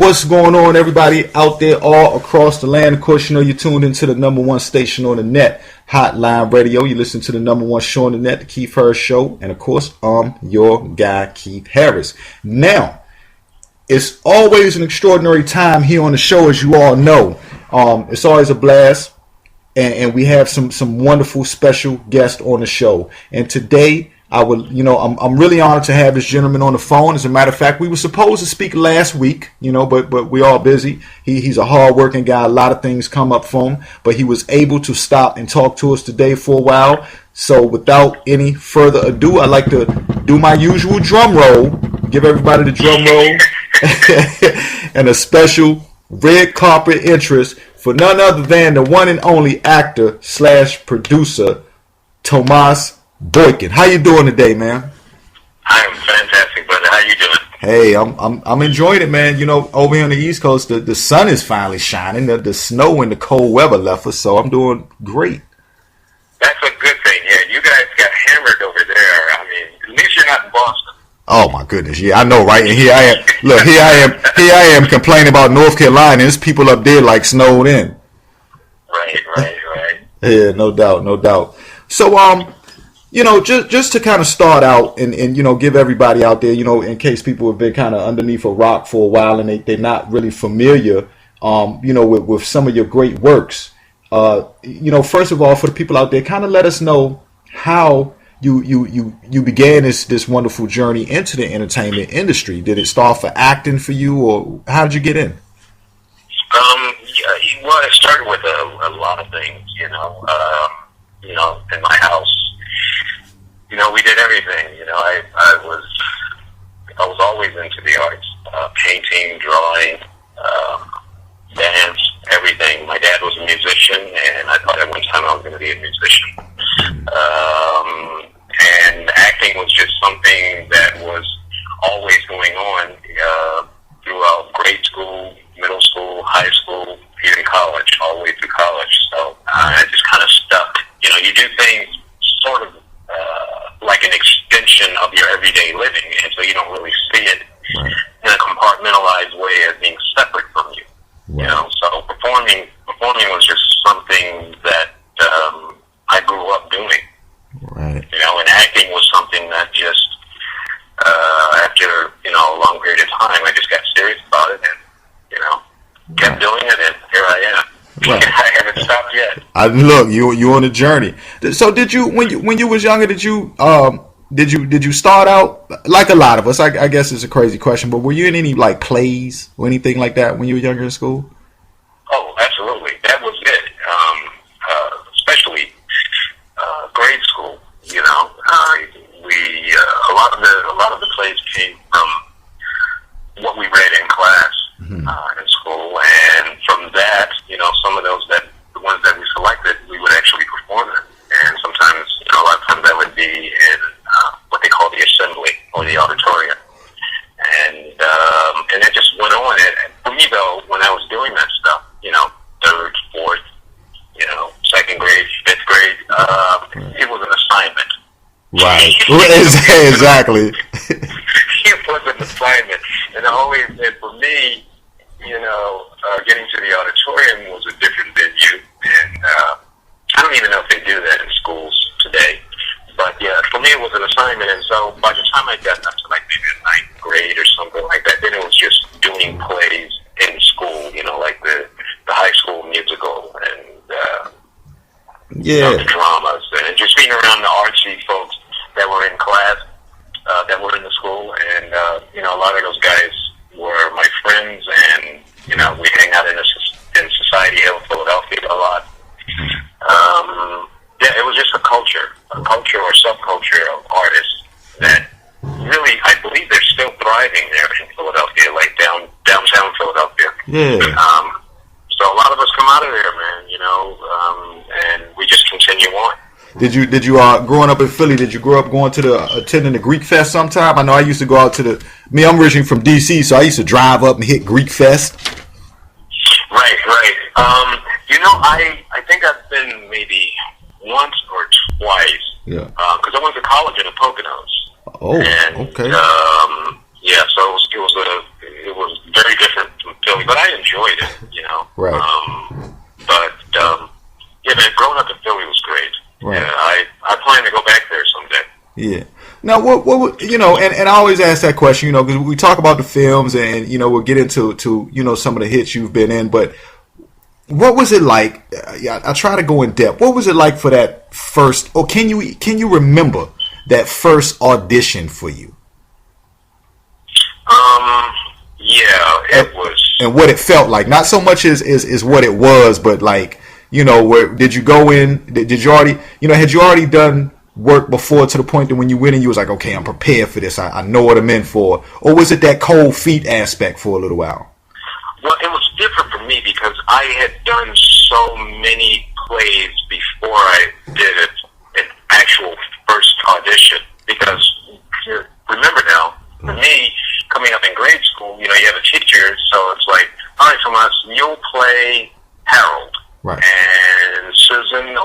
What's going on, everybody out there all across the land? Of course, you know you're tuned into the number one station on the net, Hotline Radio. You listen to the number one show on the net, the Keith Harris Show. And, of course, I'm your guy, Keith Harris. Now, it's always an extraordinary time here on the show, as you all know. It's always a blast. And we have some wonderful special guests on the show. And today, I'm really honored to have this gentleman on the phone. As a matter of fact, we were supposed to speak last week, but we're all busy. He's a hard-working guy. A lot of things come up for him, but he was able to stop and talk to us today for a while. So without any further ado, I'd like to do my usual drum roll, give everybody the drum roll, and a special red carpet interest for none other than the one and only actor / producer, Tomas Boykin. How you doing today, man? I am fantastic, brother. How you doing? Hey, I'm enjoying it, man. Over here on the East Coast, the sun is finally shining. The snow and the cold weather left us, so I'm doing great. That's a good thing. Yeah, you guys got hammered over there. I mean, at least you're not in Boston. Oh my goodness, yeah, I know, right? And here I am. Look, here I am complaining about North Carolina. There's people up there like snowed in. Right. Yeah, no doubt. So, just to kind of start out and give everybody out there, in case people have been kind of underneath a rock for a while and they're not really familiar, with some of your great works. First of all, for the people out there, kind of let us know how you began this wonderful journey into the entertainment industry. Did it start for acting for you, or how did you get in? Well, it started with a lot of things, in my house. We did everything. I was always into the arts, painting, drawing, dance, everything. My dad was a musician, and I thought at one time I was going to be a musician. And acting was just something that was always going on throughout grade school, middle school, high school, even college, all the way through college. So I just kind of stuck. You do things sort of like an extension of your everyday living, and so you don't really see it in a compartmentalized way as being separate from you. Right. So performing was just something that I grew up doing. Right. And acting was something that just after a long period of time, I just got serious about it and kept doing it, and here I am. Right. I haven't stopped yet. Look, you on a journey. So did you when you was younger? Did you start out like a lot of us? I guess it's a crazy question, but were you in any like plays or anything like that when you were younger in school? Oh, absolutely. That was it. Especially grade school. A lot of the plays came from what we read in class in school, and from that, some of the ones that we selected, we would actually perform them. And sometimes, a lot of times that would be in what they call the assembly or the auditorium. And it just went on. And for me, though, when I was doing that stuff, third, fourth, second grade, fifth grade, it was an assignment. Right. Exactly. It was an assignment. And for me, getting to the auditorium was a different venue. And I don't even know if they do that in schools today. But yeah, for me it was an assignment. And so by the time I got up to like maybe the ninth grade or something like that, then it was just doing plays in school, like the high school musical and the dramas, and just being around the artsy folks that were in class, that were in the school. And a lot of those guys were my friends, and we hang out in Society Hill, Philadelphia a lot. It was just a culture or subculture of artists that really, I believe they're still thriving there in Philadelphia, like downtown Philadelphia. Yeah. So a lot of us come out of there, man, and we just continue on. Did you growing up in Philly? Did you grow up going to attending the Greek Fest sometime? I know I used to go out to I'm originally from DC, so I used to drive up and hit Greek Fest. Right. I think I've been maybe once or twice. Yeah. Because I went to college in the Poconos. Oh, and, okay. So it was very different Philly, but I enjoyed it, you know. Right. Yeah, man, growing up in Philly was great. Right. Yeah, I plan to go back there someday. Yeah. Now, what you know, and I always ask that question, you know, because we talk about the films, and you know, we'll get into you know, some of the hits you've been in, but what was it like? I try to go in depth. What was it like for that first, or can you remember that first audition for you? Yeah, it was. And what it felt like, not so much is what it was, but like, you know, where did you go in? Did you already, you know, had you already done work before to the point that when you went in, you was like, okay, I'm prepared for this. I know what I'm in for. Or was it that cold feet aspect for a little while? Well, it was different for me because I had done so many plays before I did an actual first audition. Because remember now, for me, coming up in grade school, you know, you have a teacher, so it's like, all right, Tomas, you'll play Harold. Right. And Susan,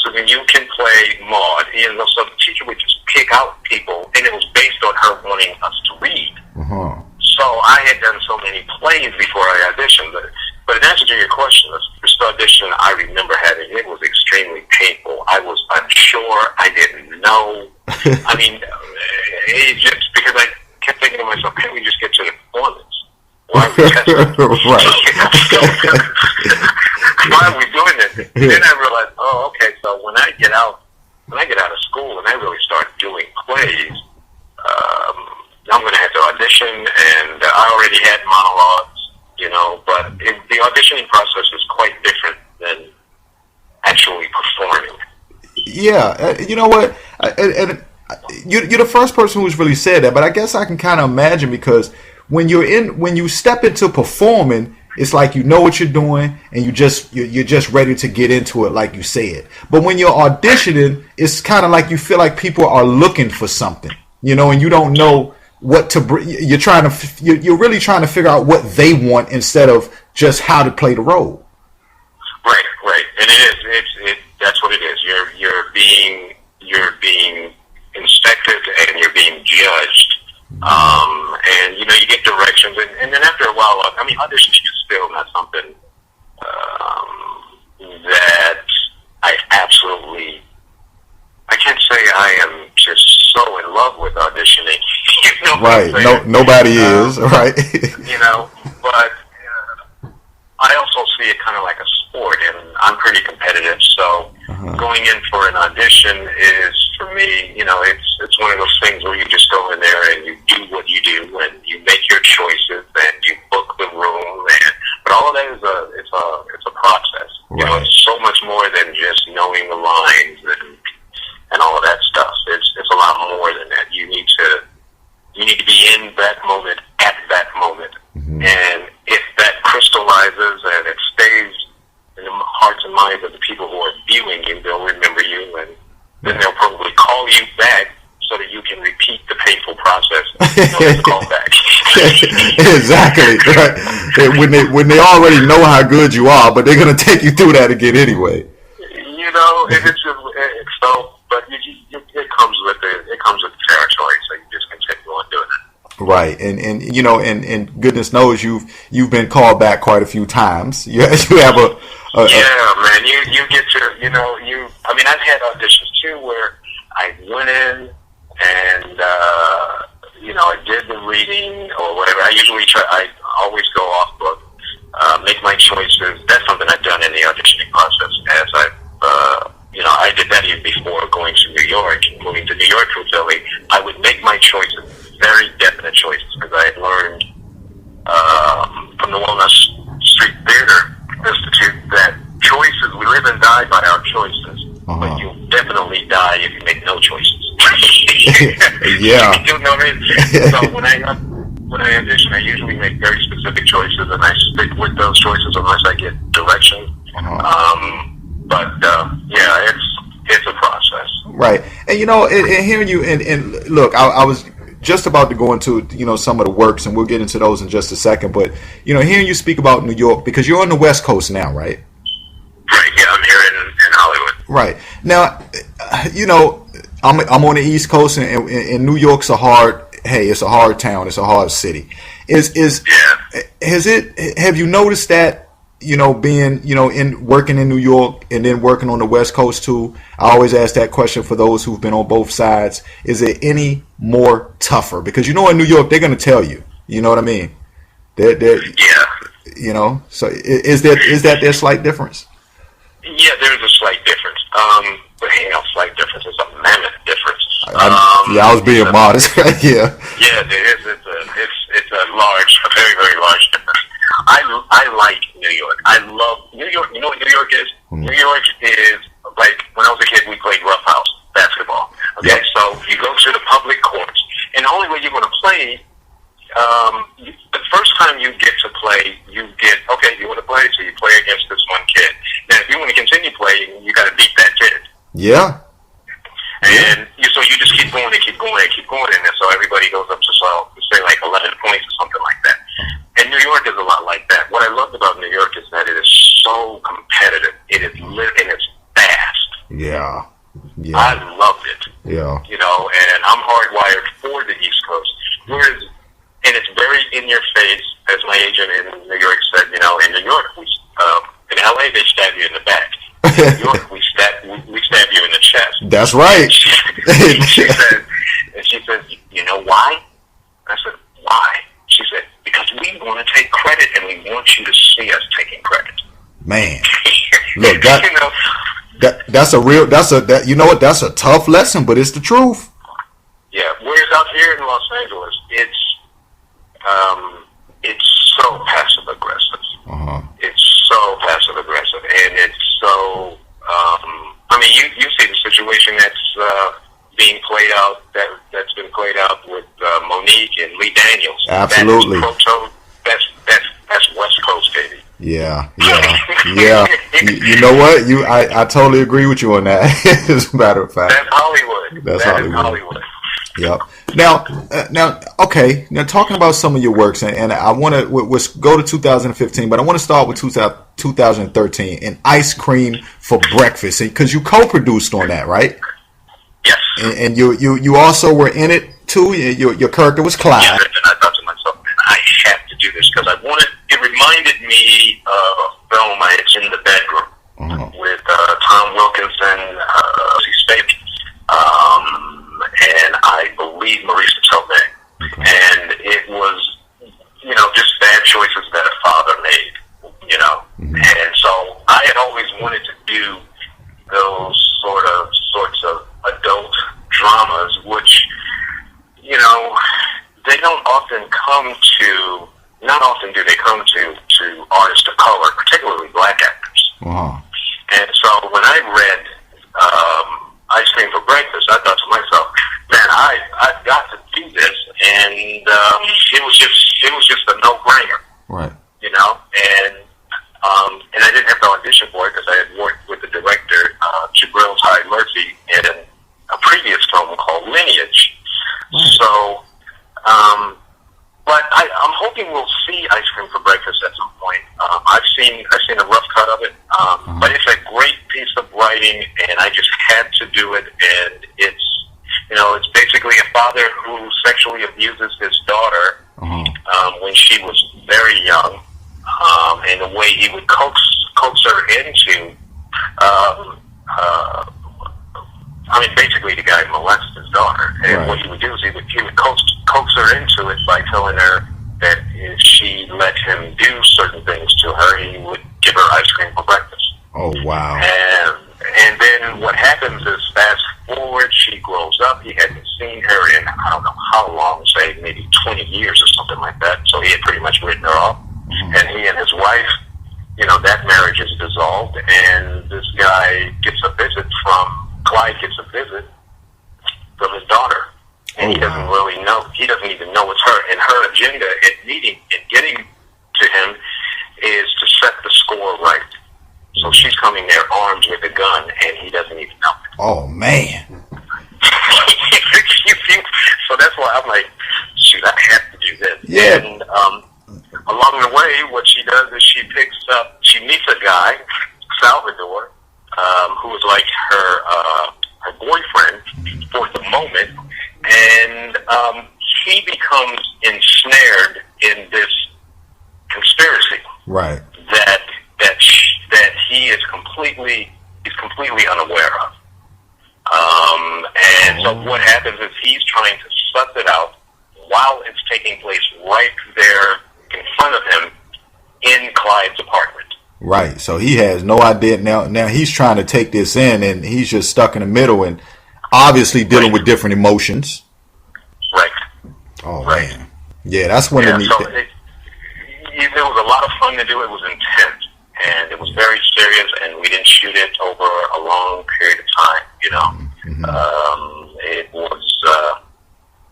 Susan, you can play Maud. You know, so the teacher would just pick out people, and it was based on her wanting us to read. Uh-huh. So I had done so many plays before I auditioned. But in answer to your question, the first audition I remember having, it was extremely painful. I was unsure. I didn't know. I mean, it just because I kept thinking to myself, can't we just get to the performance? Why are we testing? Right. Why are we doing this? Then I realized, oh, okay. So when I get out of school and I really start doing plays, I'm going to have to audition, and I already had monologues, you know. But the auditioning process is quite different than actually performing. Yeah, you know what? You're the first person who's really said that, but I guess I can kind of imagine, because when you step into performing, it's like you know what you're doing, and you're just ready to get into it, like you said. But when you're auditioning, it's kind of like you feel like people are looking for something, you know, and you don't know what to bring. You're really trying to figure out what they want instead of just how to play the role. Right, and that's what it is. You're being inspected and you're being judged. And you know, you get directions, and then after a while, I mean, auditioning is still not something that I can't say I am just so in love with auditioning. You know, right? No, nobody is, right? You know, but I also see it kind of like a sport, and I'm pretty competitive, so going in for an audition is, for me, you know, it's one of those things where you just go in there and you do what you do, and you make your choices, and you book the room, but all of that is a process. Right. You know, it's so much more than just knowing the lines and all of that stuff. It's a lot more than that. You need to be in that moment at that moment. Mm-hmm. And if that crystallizes and it stays in the hearts and minds of the people who are viewing you, they'll remember you, and then they'll probably call you back so that you can repeat the painful process. Call back. Exactly. Right. When they already know how good you are, but they're gonna take you through that again anyway. You know, but it comes with the territory, so you just continue on doing it. Right, and you know, and goodness knows you've been called back quite a few times. You have man. You get to, you know, I mean, I've had auditions too where I went in and you know, I did the reading or whatever. I always go off book, make my choices. That's something I've done in the auditioning process. As you know, I did that even before going to New York, moving to New York from Philly. I would make my choices, very definite choices, because I had learned from the Walnut Street Theater Institute that choices, we live and die by our choices, but you definitely die if you make no choices. Yeah. You know what I mean? So when I audition, I usually make very specific choices, and I stick with those choices unless I get direction. Yeah, it's a process. Right. And you know, and hearing you, and look, I was just about to go into, you know, some of the works, and we'll get into those in just a second, but you know, hearing you speak about New York, because you're on the West Coast now, right? Right, yeah, I'm here in Hollywood. Right. Now, you know, I'm on the East Coast, and New York's it's a hard town, it's a hard city. have you noticed that, being, in working in New York and then working on the West Coast too? I always ask that question for those who've been on both sides. Is it any more tougher? Because in New York, they're going to tell you. You know what I mean? Yeah. So is that their slight difference? Yeah, there's a slight difference. But slight difference is a mammoth difference. I was being modest. Yeah. Yeah, there is. It's a very, very large difference. I like New York. I love New York. You know what New York is? New York is like, when I was a kid, we played roughhouse basketball. Okay, yep. So you go to the public courts, and the only way you're going to play, the first time you get to play, you want to play, so you play against this one kid. Now, if you want to continue playing, you got to beat that kid. Yeah. And so you just keep going and keep going and keep going, and so everybody goes up to say like 11 points or something like that. And New York is a lot like that. What I loved about New York is that it is so competitive. It is lit and it's fast. Yeah. I loved it. Yeah. And I'm hardwired for the East Coast. And it's very in your face, as my agent in New York said. In New York, in LA they stab you in the back. In New York, we stab you in the chest. That's right. She says, you know why? I said, why? She said, because we want to take credit and we want you to see us taking credit. Man, look, that's a tough lesson, but it's the truth. Yeah, whereas out here in Los Angeles, it's so passive aggressive. Uh-huh. It's so passive aggressive, and it's so. You see the situation that's being played out. That's been played out with Monique and Lee Daniels. Absolutely. That's West Coast, baby. Yeah. You know what? I totally agree with you on that. As a matter of fact, that's Hollywood. That's Hollywood. Yep. Now, okay. Now, talking about some of your works, and I want to go to 2015, but I want to start with 2013 and Ice Cream for Breakfast, because you co-produced on that, right? Yes. And you also were in it too. Your character was Clyde. Yeah, and I thought to myself, man, I have to do this because it reminded me of a film It's in the Bedroom with Tom Wilkinson, Spake, and I believe Marisa Tomei. Okay. And it was, just bad choices that a father made, And so I had always wanted to do those sorts of adult dramas, which, they don't often come to, not often do they come to artists of color, particularly black actors. Wow. And so when I read Ice Cream for Breakfast, I thought to myself, man, I've got to do this, and it was just a no-brainer. Right. And I didn't have to audition for it because I had worked with the director, Jabril Ty Murphy, in a previous film called Lineage. Right. So, but I'm hoping we'll see Ice Cream for Breakfast at some point. I've seen a rough cut of it, but it's a great piece of writing, and I just had to do it. And it's basically a father who sexually abuses his daughter when she was very young, and the way he would coax her into. Basically, the guy molested his daughter, and right. What he would do is he would coax her into it by telling her that if she let him do certain things to her, he would give her ice cream for breakfast. Oh, wow. And then what happens is, fast forward, she grows up. He hadn't seen her in, I don't know how long, say maybe 20 years or something like that. So he had pretty much written her off. Mm-hmm. And he and his wife, that marriage is dissolved. And this guy Clyde gets a visit from his daughter. And he doesn't really know. He doesn't even know it's her. And her agenda in getting to him is to set the score right. So she's coming there armed with a gun, and he doesn't even know. Oh, man. So that's why I'm like, shoot, I have to do this. Yeah. And along the way, what she does is she meets a guy, Salvador, who is like her boyfriend for the moment, and he becomes ensnared in this conspiracy. Right. That he is completely unaware of. And so what happens is he's trying to suss it out while it's taking place right there in front of him in Clyde's apartment. Right. So he has no idea. Now he's trying to take this in, and he's just stuck in the middle and obviously dealing with different emotions. Right. Oh, man. Yeah, that's one of the... So it was a lot of fun to do. It was intense. And it was very serious, and we didn't shoot it over a long period of time, you know. It was,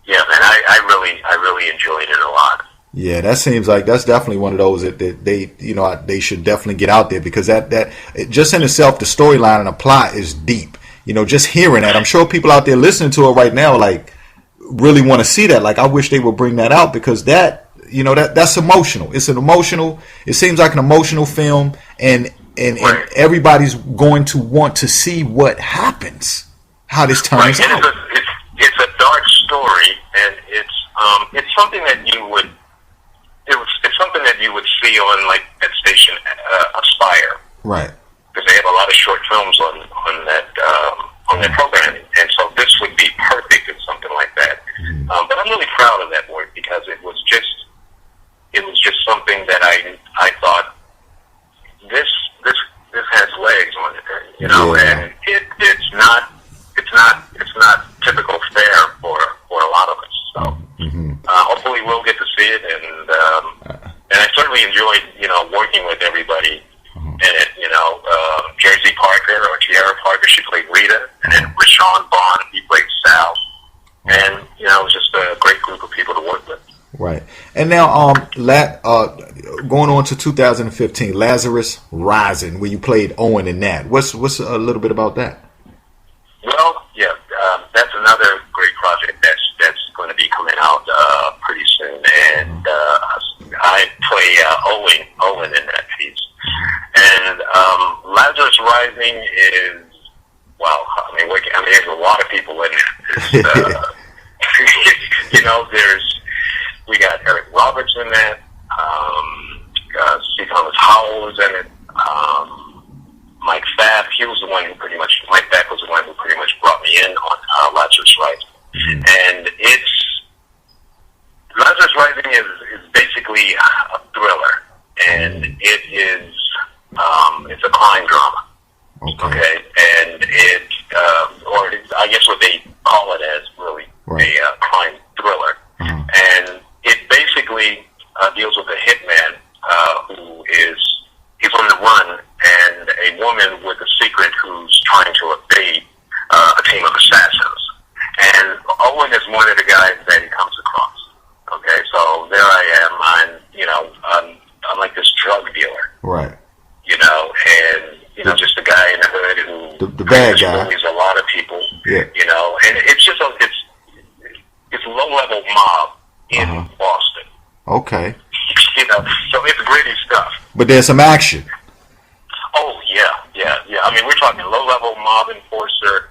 man, I really enjoyed it a lot. Yeah, that seems like that's definitely one of those that they, you know, they should definitely get out there, because that just in itself, the storyline and the plot is deep. You know, just hearing that, I'm sure people out there listening to it right now, like, really want to see that. Like, I wish they would bring that out, because that, you know, that's emotional. It's an emotional. It seems like an emotional film, and everybody's going to want to see what happens, how this turns out. It's a dark story, and it's something that you would it's something that you would see on like that station Aspire, right? Because they have a lot of short films on that programming, and so this would be perfect in something like that. But I'm really proud of that work, because it was just something that I thought this has legs on it, you know, and it's not typical fare for a lot of us. So hopefully we'll get to see it, and I certainly enjoyed, you know, working with everybody in it. You know, Jersey Parker or Tiara Parker, she played Rita, and then Rashawn Bond, he played Sal, and you know, it was just a great group of people to work with. Right. And now, going on to 2015, Lazarus Rising, where you played Owen in that. What's a little bit about that? Well, yeah, that's another great project that's going to be coming out pretty soon, and I play Owen in that piece. And Lazarus Rising is, wow, I mean, there's a lot of people in it. You know, we got Eric Roberts in that. C. Thomas Howell was in it. Mike Pfaff, Mike Pfaff was the one who pretty much brought me in on Lazarus Rising. And Lazarus Rising is basically a thriller, and it is it's a crime drama. Okay, and I guess what they call it as really a crime thriller, and it basically deals with a hitman he's on the run, and a woman with a secret who's trying to evade a team of assassins. And Owen is one of the guys that he comes across. Okay, so there I am. I'm like this drug dealer. Right. You know, and just a guy in the hood who the bad guy. Bullies a lot of people. Yeah. You know, and it's just it's low-level mob in Boston. Okay. You know, so it's gritty stuff. But there's some action. Oh, yeah. I mean, we're talking low-level mob enforcer.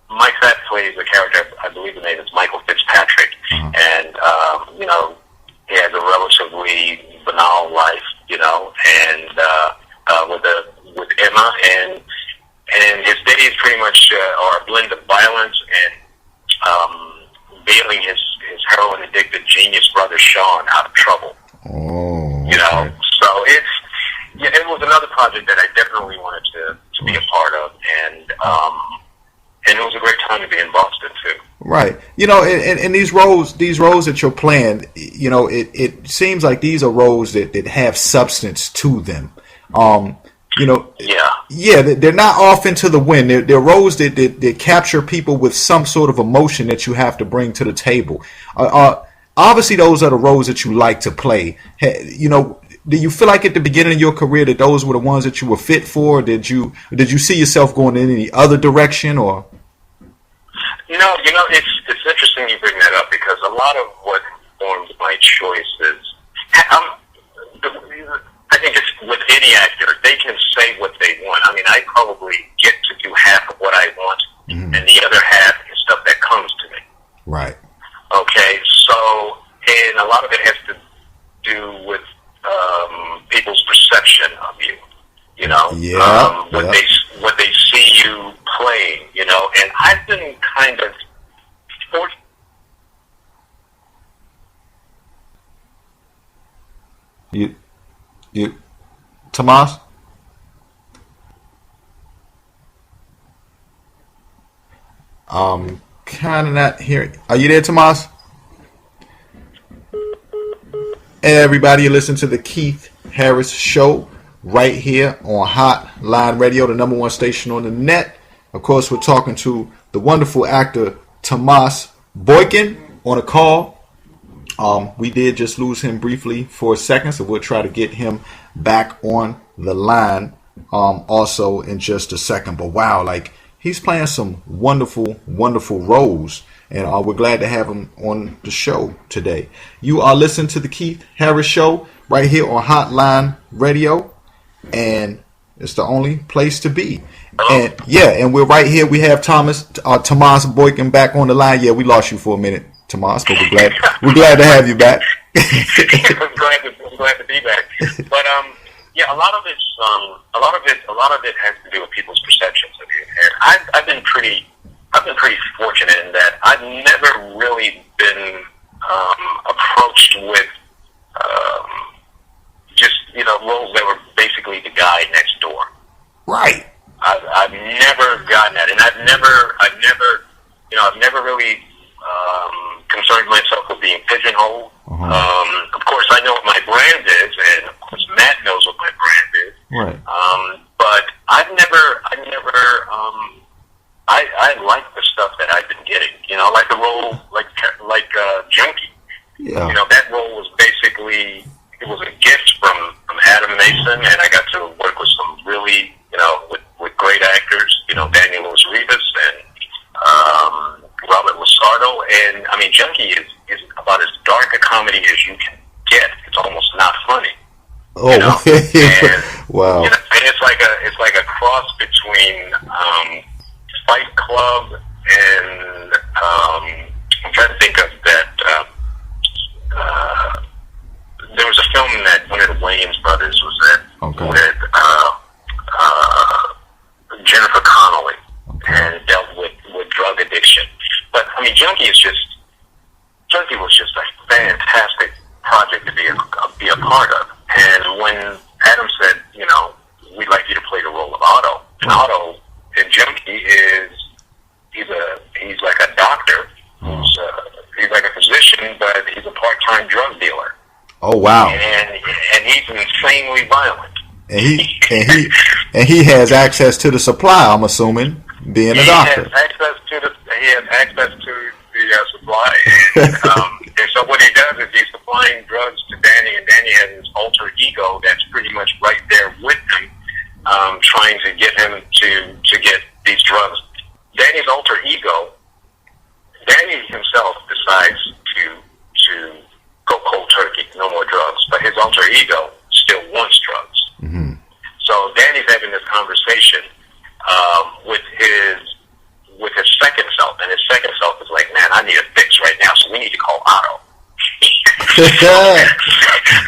Mike Pfaff plays a character, I believe the name is Michael Fitzpatrick. And, he has a relatively banal life, and with Emma, and his days pretty much are a blend of violence and bailing his heroin-addicted genius brother Sean out of trouble. Oh, okay. So it was another project that I definitely wanted to be a part of, and it was a great time to be in Boston too. Right. And these roles that you're playing, it seems like these are roles that have substance to them. They're not often to the wind. They're roles that capture people with some sort of emotion that you have to bring to the table. Obviously, those are the roles that you like to play. Do you feel like at the beginning of your career that those were the ones that you were fit for? Did you see yourself going in any other direction, or? It's interesting you bring that up, because a lot of what forms my choices, I think it's with any actor, they can say what they want. I mean, I probably get to do half of what I want, and the other half is stuff that comes to me. Right. Okay, so, and a lot of it has to what they see you playing, and I've been kind of forced. You, Tomas? Kind of not hearing. Are you there, Tomas? Hey, everybody, you listen to the Keith Harris Show right here on Hotline Radio, the number one station on the net. Of course, we're talking to the wonderful actor Tomas Boykin on a call. We did just lose him briefly for a second, so we'll try to get him back on the line also in just a second. But wow, like, he's playing some wonderful, wonderful roles, and we're glad to have him on the show today. You are listening to the Keith Harris Show right here on Hotline Radio, and it's the only place to be. And and we're right here. We have Tomas Boykin back on the line. Yeah, we lost you for a minute, Tomas, but we're glad to have you back. I'm glad to be back. But a lot of it has to do with people's perceptions of you. And I've been pretty fortunate in that I've never really been approached with just roles that were basically the guy next door. Right. I've never gotten that, and I've never really concerned myself with being pigeonholed. Of course, I know what my brand is, and of course, Matt knows what my brand is. Right. But I like the stuff that I've been getting. Like the role, like Junkie. Yeah. That role was basically, it was a gift from Adam Mason, and I got to work with some really, with great actors. Daniel Lewis-Rivas and Robert Lusardo, and I mean, Junkie is about as dark a comedy as you can get. It's almost not funny. Oh, and, wow! And it's like a cross between Fight Club and I'm trying to think of that. There was a film that one of the Wayans brothers was in with Jennifer Connelly, and dealt with drug addiction. But I mean, Junkie was just a fantastic project to be a part of. And when Adam said, we'd like you to play the role of Otto, and Otto in Junkie he's like a doctor, he's like a physician, but he's a part-time drug dealer. Oh wow! And he's insanely violent. And he has access to the supply, I'm assuming, being a doctor. He has access to the supply. And so what he does is he's supplying drugs to Danny, and Danny has his alter ego that's pretty much right there with him, trying to get him to get these drugs. Danny's alter ego, Danny himself decides to go cold turkey, no more drugs, but his alter ego still wants drugs. Mm-hmm. So Danny's having this conversation with his second self, and his second self is like, man, I need a fix right now, so we need to call Otto.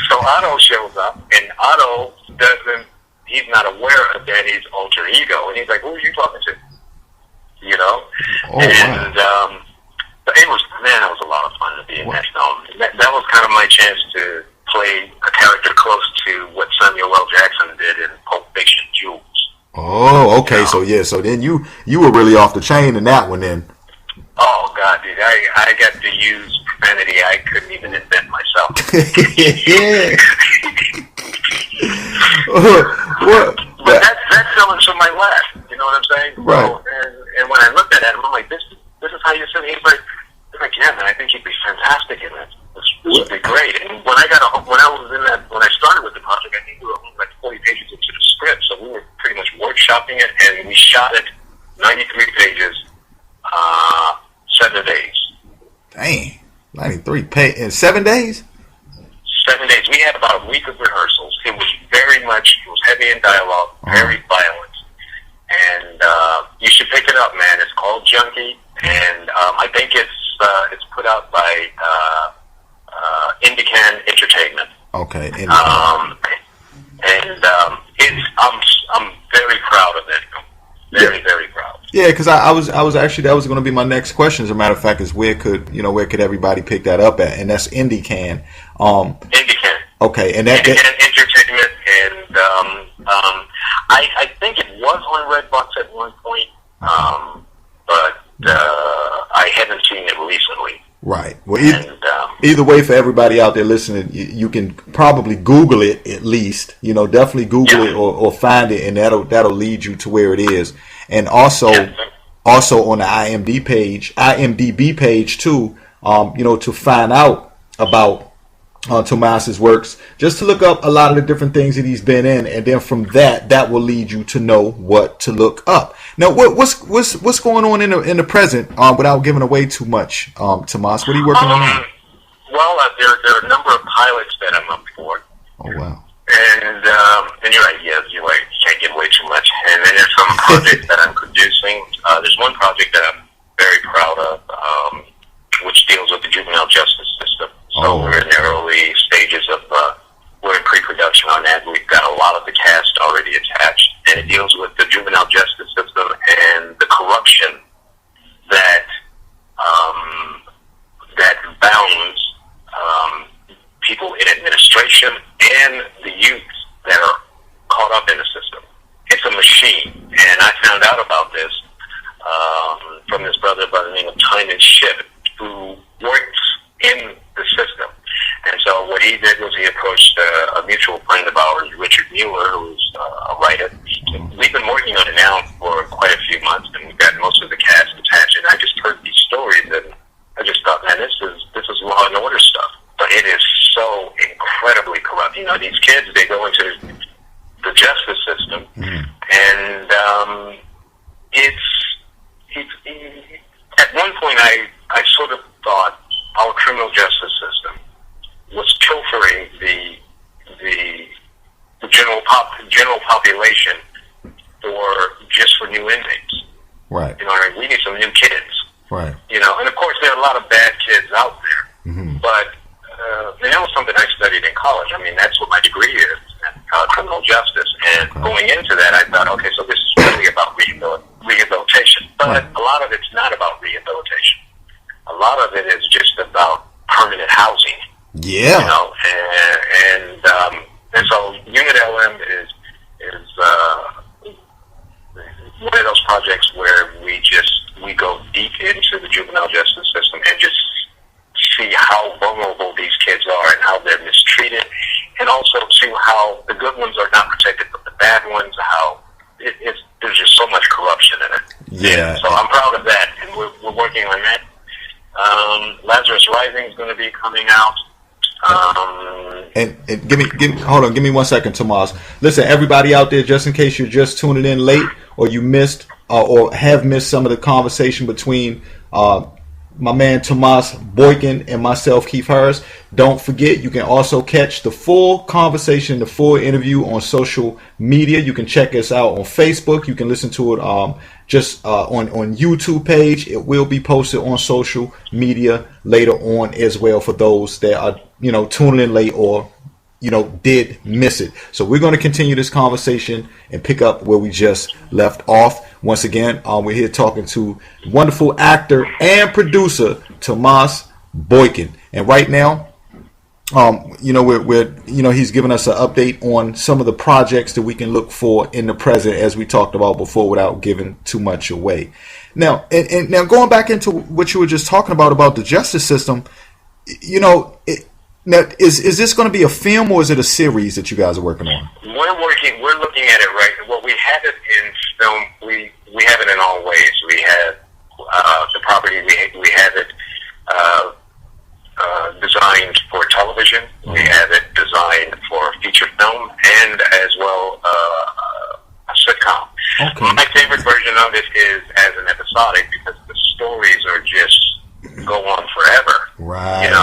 So Otto shows up, and Otto he's not aware of Danny's alter ego, and he's like, who are you talking to? Oh, and wow. That was a lot of fun to be in that film. That was kind of my chance to play a character close to what Samuel L. Jackson did in Pulp Fiction, Jules. Oh, okay. So then you were really off the chain in that one then. Oh God, dude, I got to use profanity I couldn't even invent myself. But that fell into my lap. You know what I'm saying? Right. So, and when I looked at him, I'm like, this is how you say. He's like, yeah, man, I think you'd be fantastic in this. This would be great. And when I started with the project, I think we were only like 40 pages into the script, so we were pretty much workshopping it, and we shot it 93 pages, 7 days. Dang, 93 pages in 7 days. 7 days. We had about a week of rehearsals. It was heavy in dialogue, very violent, and you should pick it up, man. It's called Junkie, and I think it's put out by Indican Entertainment. Okay. I'm very proud of it. Very, very proud. Yeah, because I was actually, that was going to be my next question. As a matter of fact, is where could everybody pick that up at? And that's IndieCan. IndieCan. Okay, and IndieCan Entertainment, and I think it was on Redbox at one point, but I haven't seen it recently. Right. Well, either way, for everybody out there listening, you can probably Google it at least. Definitely Google it or find it, and that'll lead you to where it is. And also on the IMDb page too. To find out about Tomas's works, just to look up a lot of the different things that he's been in, and then from that will lead you to know what to look up. Now, what's going on in the present, without giving away too much, Tomas? What are you working on now? Well, there are a number of pilots that I'm up for. Oh wow! And you're right. Yes, you're right. You can't give away too much. And then there's some projects that I'm producing. There's one project that I'm very proud of, which deals with the juvenile justice system. So we're in the early stages of, we're in pre-production on that. We've got a lot of the cast already attached, and it deals with the juvenile justice system and the corruption that bounds people in administration and the youth that are caught up in the system. It's a machine, and I found out about this from this brother by the name of Time and Ship, who works in the system. And so what he did was he approached a mutual friend of ours, Richard Mueller, who's a writer. We've been working on it now for quite a few months, and we've got most of the cast attached. And I just heard these stories, and I just thought, man, this is Law and Order stuff. But it is so incredibly corrupt. These kids, they go into the justice system, and at one point I sort of thought our criminal justice system was pilfering the general population for new inmates. Right. We need some new kids. Right. And of course there are a lot of bad kids out there. But that was something I studied in college. I mean, that's what my degree is, criminal justice. And going into that, I thought, okay, so this is really about rehabilitation. But a lot of it's not about rehabilitation. A lot of it is just about permanent housing. Yeah. And so Unit LM is one of those projects where we go deep into the juvenile justice system and just see how vulnerable these kids are and how they're mistreated, and also see how the good ones are not protected from the bad ones, how there's just so much corruption in it. Yeah. And so I'm proud of that, and we're working on that. Lazarus Rising is going to be coming out. And give me 1 second, Tomas. Listen, everybody out there, just in case you're just tuning in late, or you missed or have missed some of the conversation between my man Tomas Boykin and myself, Keith Harris, don't forget you can also catch the full conversation, the full interview on social media. You can check us out on Facebook. You can listen to it on YouTube page. It will be posted on social media later on as well for those that are tuning in late or did miss it. So we're going to continue this conversation and pick up where we just left off. Once again, we're here talking to wonderful actor and producer Tomas Boykin, and right now, he's giving us an update on some of the projects that we can look for in the present, as we talked about before, without giving too much away. Now, and now going back into what you were just talking about the justice system, now, is this going to be a film or is it a series that you guys are working on? We're looking at it right. Well, we have it in film. We have it in all ways. We have the property. We have it designed for television. We have it designed for feature film and as well a sitcom. Okay. My favorite version of it is as an episodic because the stories are just go on forever. Right. And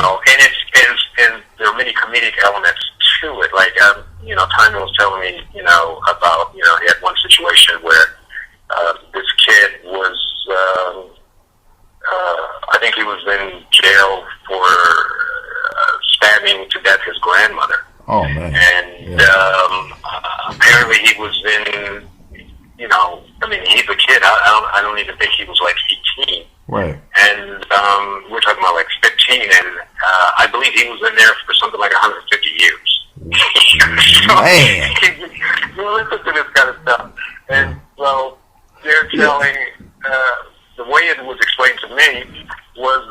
there are many comedic elements to it. Like, Timon was telling me, about, he had one situation where this kid was, I think he was in jail for stabbing to death his grandmother. Oh, man. And apparently he even think he was like 18. Right. And we're talking about like 15, and I believe he was in there for something like 150 years. Man. You listen to this kind of stuff. And so they're telling, the way it was explained to me was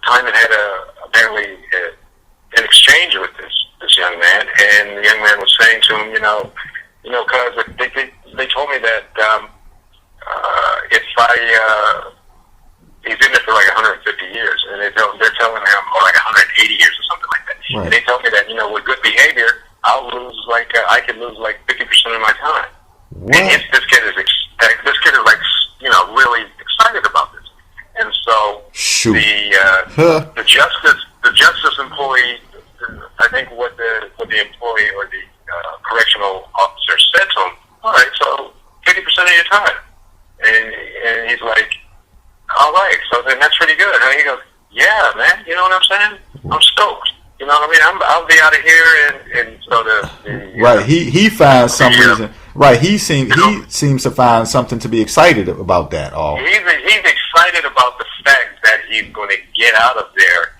Timon had apparently an exchange with this young man, and the young man was saying to him, cuz they told me that if he's in it for like 150 years, and they're telling him, or like 180 years or something like that. Right. And they tell me that, with good behavior, I could lose like 50% of my time. What? And this kid is like, really excited about this. And so the justice employee, I think what the employee or the correctional officer said to him, all right, so 50% of your time. And he's like, all right, so then that's pretty good. And he goes, yeah, man, you know what I'm saying? I'm stoked. You know what I mean? I'll be out of here, and so the right. He finds some reason. Right. He seems to find something to be excited about that. All he's excited about the fact that he's going to get out of there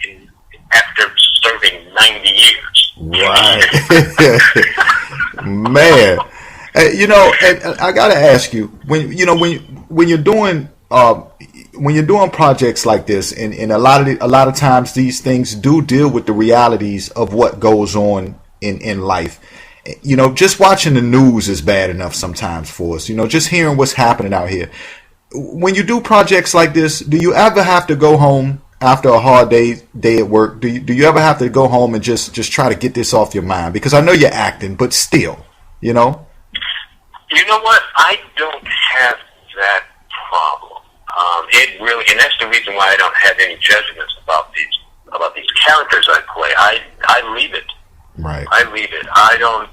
after serving 90 years. Right. Man, and I gotta ask you, when you're doing projects like this, and a lot of times these things do deal with the realities of what goes on in life. Just watching the news is bad enough sometimes for us. Just hearing what's happening out here. When you do projects like this, do you ever have to go home after a hard day at work? Do you ever have to go home and just try to get this off your mind? Because I know you're acting, but still, You know what? I don't have that problem. It really, and that's the reason why I don't have any judgments about these characters I play. I leave it. Right. I leave it. I don't.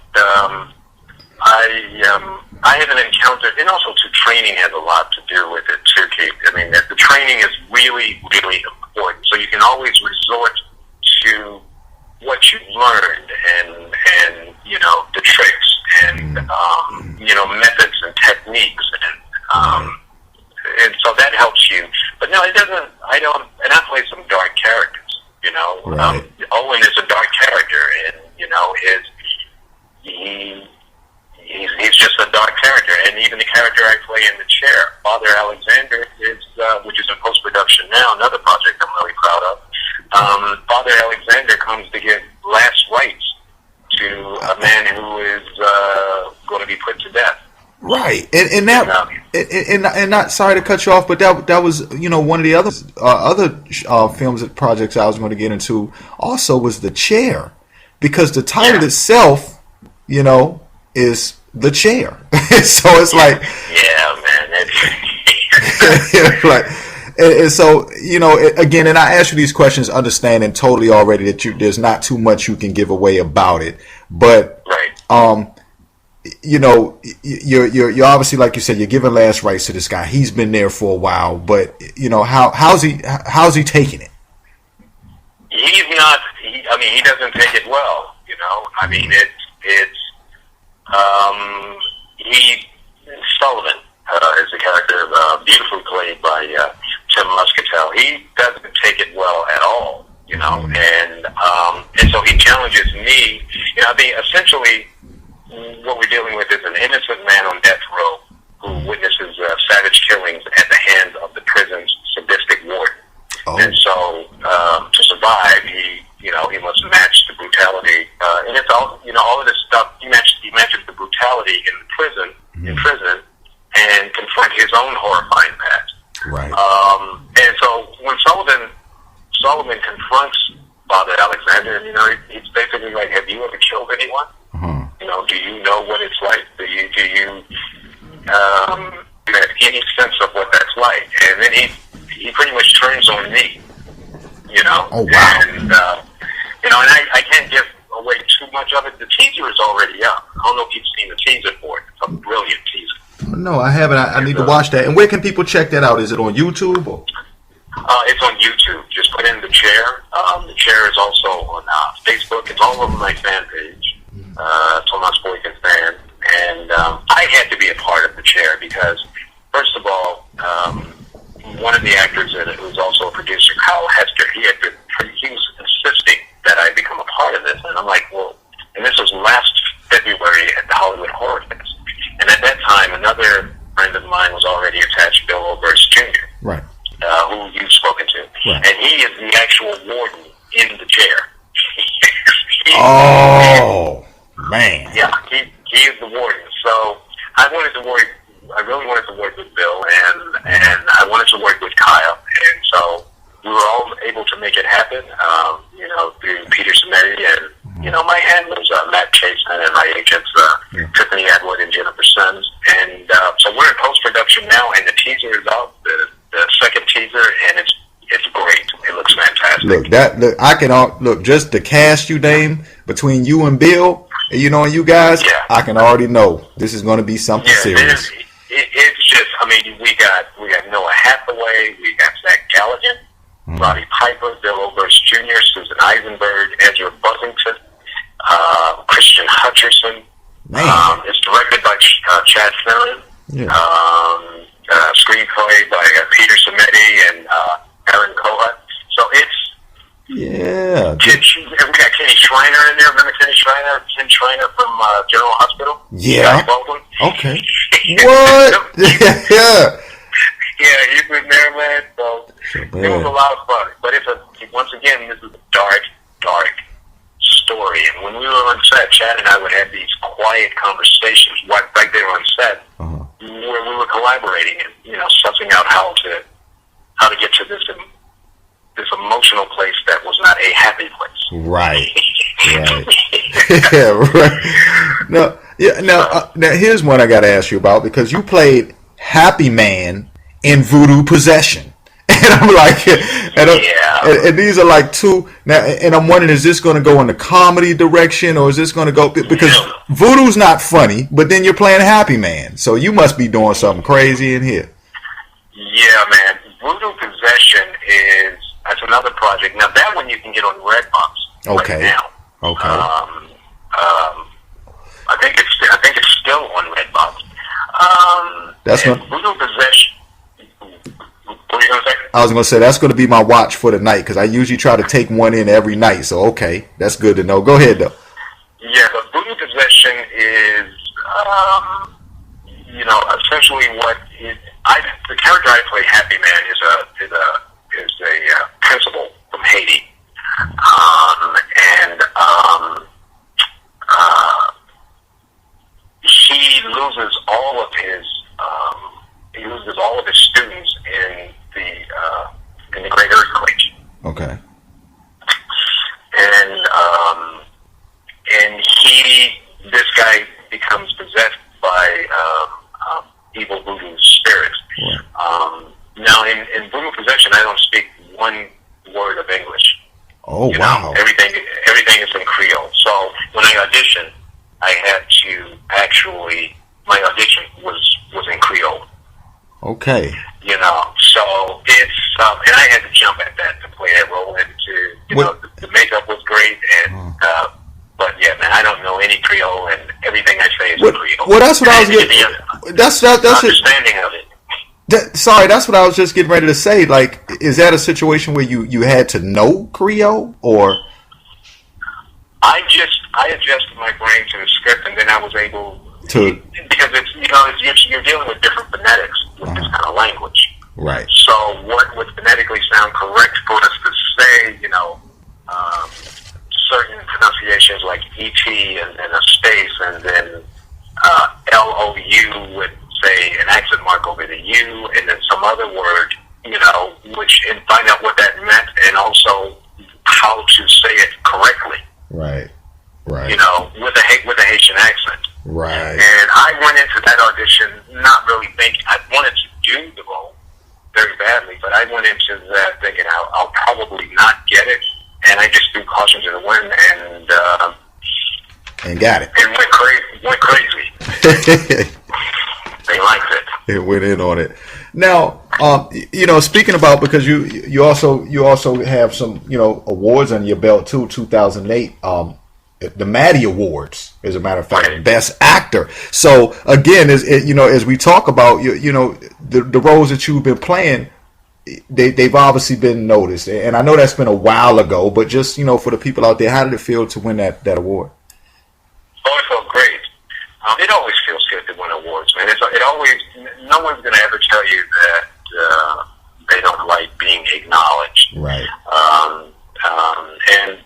I haven't encountered, and also too, training has a lot to do with it too, Keith. I mean, the training is really, really important. So you can always resort to what you've learned, and the tricks, and methods and techniques, and so that helps you. But no, it doesn't. I don't. And I play some dark characters. Right. Owen is a dark character, and he's just a dark character. And even the character I play in The Chair, Father Alexander, which is in post production now, another project I'm really proud of. Father Alexander comes to give last rites to a man who is going to be put to death. Right, and not sorry to cut you off, but that was one of the other films and projects I was going to get into also was The Chair, because the title itself, is The Chair. So it's like, yeah, man, like, and so again, and I ask you these questions, understanding totally already that there's not too much you can give away about it, but right. You're obviously, like you said, you're giving last rites to this guy. He's been there for a while, but how's he taking it? He's not. He doesn't take it well. I mean, Sullivan is the character, beautifully played by Tim Muscatel. He doesn't take it well at all. And so he challenges me. Essentially, what we're dealing with is an innocent man on death row who witnesses savage killings at the hands of the prison's sadistic warden. Oh. And so, to survive, he must match the brutality, and it's all of this stuff. He matches the brutality in prison, and confront his own horrifying past. Right. And so when Sullivan confronts Father Alexander, he's basically like, "Have you ever killed anyone? Do you know what it's like? Do you have any sense of what that's like?" And then he pretty much turns on me, Oh, wow. And, and I can't give away too much of it. The teaser is already up. I don't know if you've seen the teaser for it. It's a brilliant teaser. No, I haven't. I need to watch that. And where can people check that out? Is it on YouTube? Or? It's on YouTube. Just put in The Chair. The Chair is also on Facebook. It's all over my fan page. Tomas Boykin fan, and I had to be a part of The Chair because, first of all, of the actors, and it was also a producer, Kyle Hester. He was insisting that I become a part of this, and I'm like, well, and this was last February at the Hollywood Horror Fest, and at that time, another friend of mine was already attached, Bill Oberst Jr., right, who you've spoken to, right. and he is the actual warden in the chair. Oh man! Yeah, he is the warden. So I really wanted to work with Bill, and I wanted to work with Kyle, and so we were all able to make it happen. Through Peter Samedi and my handlers, Matt Chasen, and my agents, Tiffany Atwood and Jennifer Sons, and so we're in post production now, and the teaser is out, the second teaser, and it's great. It looks fantastic. I can just the cast you name between you and Bill, and you guys. Yeah. I can already know this is going to be something serious. It's just, we got Noah Hathaway, we got Zach Galligan, Roddy Piper, Bill Oberst Jr., Susan Eisenberg, Ezra Buzzington, Christian Hutcherson. It's directed by Chad Theron. Yeah. Screenplay by Peter Samedi and Aaron Kohut. So it's we got Kenny Schreiner in there. Remember Kenny Schreiner? Ken Schreiner from General Hospital? Yeah. Okay. What? Yeah. Yeah, he's in there, man. So it was a lot of fun. But once again, this is a dark story. And when we were on set, Chad and I would have these quiet conversations right there on set, where we were collaborating and sussing out how to get to this emotional place that was not a happy place. Right. Yeah, right. Now here's one I got to ask you about, because you played Happy Man in Voodoo Possession. And I'm like, and these are like two. Now, and I'm wondering, is this going to go in the comedy direction, or is this going to go, because Voodoo's not funny, but then you're playing Happy Man, so you must be doing something crazy in here. Yeah, man. Voodoo Possession that's another project. Now that one you can get on Redbox right now. Okay. I think it's still on Redbox. That's not Voodoo Possession. What are you going to say? I was going to say that's going to be my watch for the night, because I usually try to take one in every night. So okay, that's good to know. Go ahead though. Yeah, but Voodoo Possession is, essentially the character I play, Happy Man, is a principal from Haiti, and he loses all of his students in the Great Earthquake. Okay. And this guy becomes possessed by evil voodoo spirits. Yeah. Now, in Voodoo Possession, I don't speak one word of English. Oh, wow. Everything is in Creole. So when I auditioned, I had to my audition was in Creole. Okay. So it's, and I had to jump at that to play that role, and the makeup was great, and, but yeah, man, I don't know any Creole, and everything I say is in Creole. Well, that's what I was getting, that's understanding of it. That's what I was just getting ready to say. Like, is that a situation where you had to know Creole, or? I adjusted my brain to the script, and then I was able to, because you're dealing with different phonetics with this kind of language. Right. So what would phonetically sound correct for us to say, certain pronunciations like E-T and a space, and then L-O-U would say an accent mark over the U, and then some other word, and find out what that meant, and also how to say it correctly. Right. With a Haitian accent. Right. And I went into that audition not really thinking, I wanted to do the role very badly, but I went into that thinking I'll probably not get it, and I just threw caution to the wind and got it. And went crazy. They liked it. It went in on it. Now, speaking about, because you also have some awards on your belt too. 2008, the Maddie Awards, as a matter of fact, right. Best Actor. So again, as we talk about the roles that you've been playing, they've obviously been noticed, and I know that's been a while ago. But just for the people out there, how did it feel to win that award? Oh, it felt great. It always feels good to win awards, man. It always. No one's going to ever tell you that they don't like being acknowledged. Right. And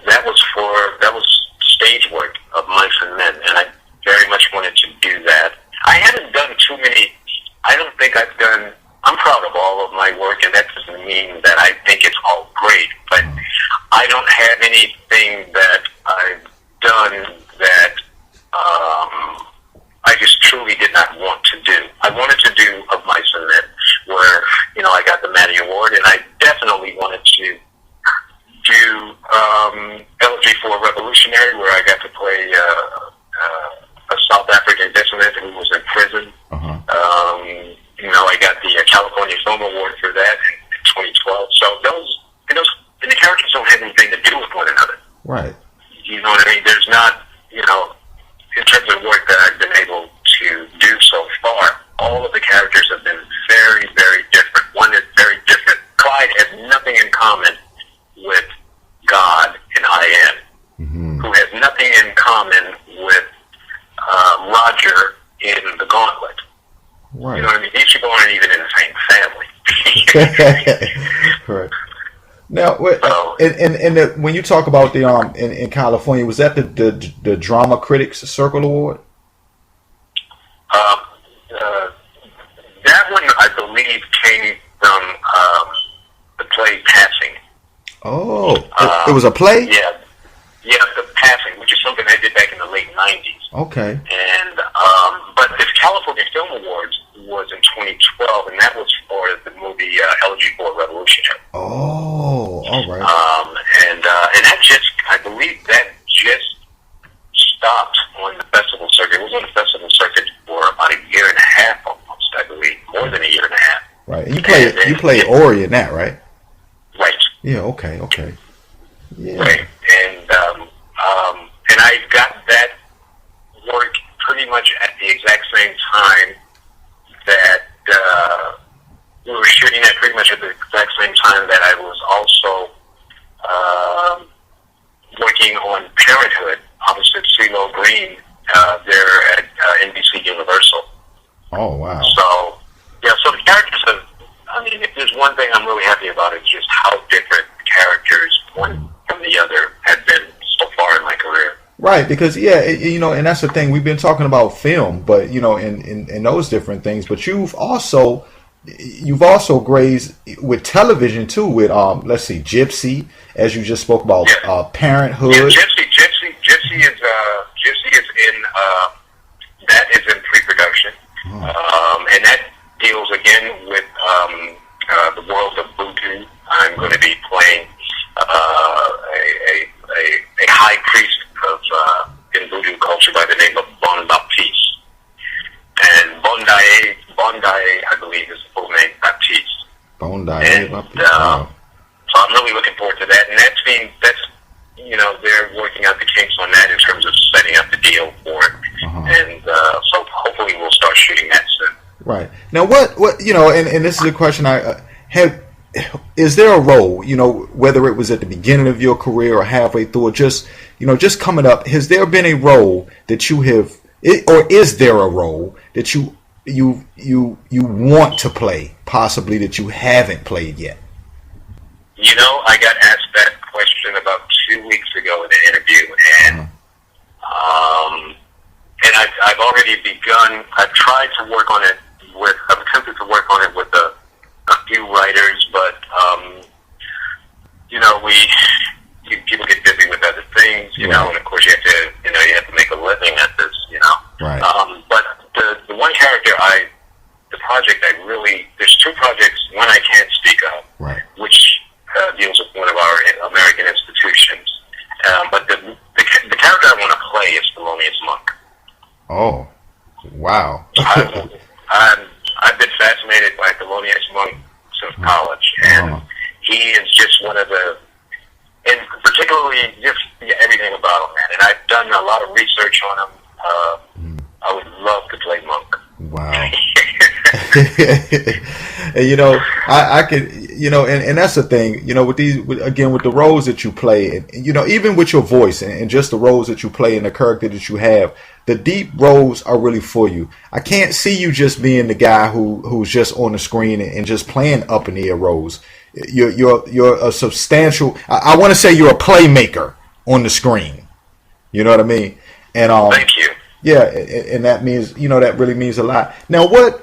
that was stage work of Mice and Men, and I very much wanted to do that. I haven't done too many. I don't think I've done. I'm proud of all of my work, and that doesn't mean that I think it's all great. But I don't have anything that I've done that I just truly did not want to do. I wanted to do Of Mice and Men, where I got the Maddie Award, and I definitely wanted to do Elegy for a Revolutionary, where I got to play a South African dissident who was in prison. I got the California Film Award for that in 2012. So the characters don't have anything to do with one another. Right. You know what I mean? There's not, in terms of work that I've been able to do so far, all of the characters have been very, very different. One is very different. Clyde has nothing in common with God and I Am, who has nothing in common with Roger in The Gauntlet. Right. You know what I mean? These people aren't even in the same family. Right. Now, when you talk about the in California, was that the Drama Critics Circle Award? That one, I believe, came from the play Passing. Oh, it was a play? Yeah, The Passing, which is something I did back in the late 90s. Okay. And but the California Film Awards was in 2012, and that was for the movie Elegy for a Revolutionary. Oh, all right. And that I believe that just stopped on the festival circuit. It was on the festival circuit for about a year and a half, almost, I believe, more than a year and a half. Right. And you play Ori in that, right? Right. Yeah. Okay. Yeah. Right. And I got that work pretty much at the exact same time that we were shooting at pretty much at the exact same time that I was also working on Parenthood opposite CeeLo Green there at NBC Universal. Oh, wow. So the characters have, if there's one thing I'm really happy about, it's just how different characters, one from the other, have been so far in my career. Right, because and that's the thing. We've been talking about film, but in those different things. But you've also grazed with television too. With let's see, Gypsy, as you just spoke about, Parenthood. Yeah, Gypsy is in that is in pre-production, and that deals again with the world of voodoo. I'm going to be playing a high priest of in voodoo culture by the name of Bon Baptiste. And Bondi, I believe, is the full name, Baptiste. Bondi Baptiste. So I'm really looking forward to that. And they're working out the kinks on that in terms of setting up the deal for it. And so hopefully we'll start shooting that soon. Right. Now, what and this is a question I have. Is there a role, whether it was at the beginning of your career or halfway through, or just coming up, has there been a role that you have, or is there a role that you want to play, possibly that you haven't played yet? I got asked that question about 2 weeks ago in an interview, and I've already begun. I've tried to work on it I've attempted to work on it with a few writers, but people get busy with other things, and of course you have to make a living at this, Right. But the one character there's two projects, one I can't speak of, right, which deals with one of our American institutions, but the character I want to play is Thelonious Monk. Oh, wow. I've been fascinated by Thelonious Monk since college, and he is just one of the, and particularly just everything about him, man. And I've done a lot of research on him. I would love to play Monk. Wow. And I could, and that's the thing, with the roles that you play, and even with your voice and just the roles that you play and the character that you have, the deep roles are really for you. I can't see you just being the guy who's just on the screen and just playing up in the air roles. You're a substantial. I want to say you're a playmaker on the screen. You know what I mean? And thank you. Yeah, and that means that really means a lot. Now, what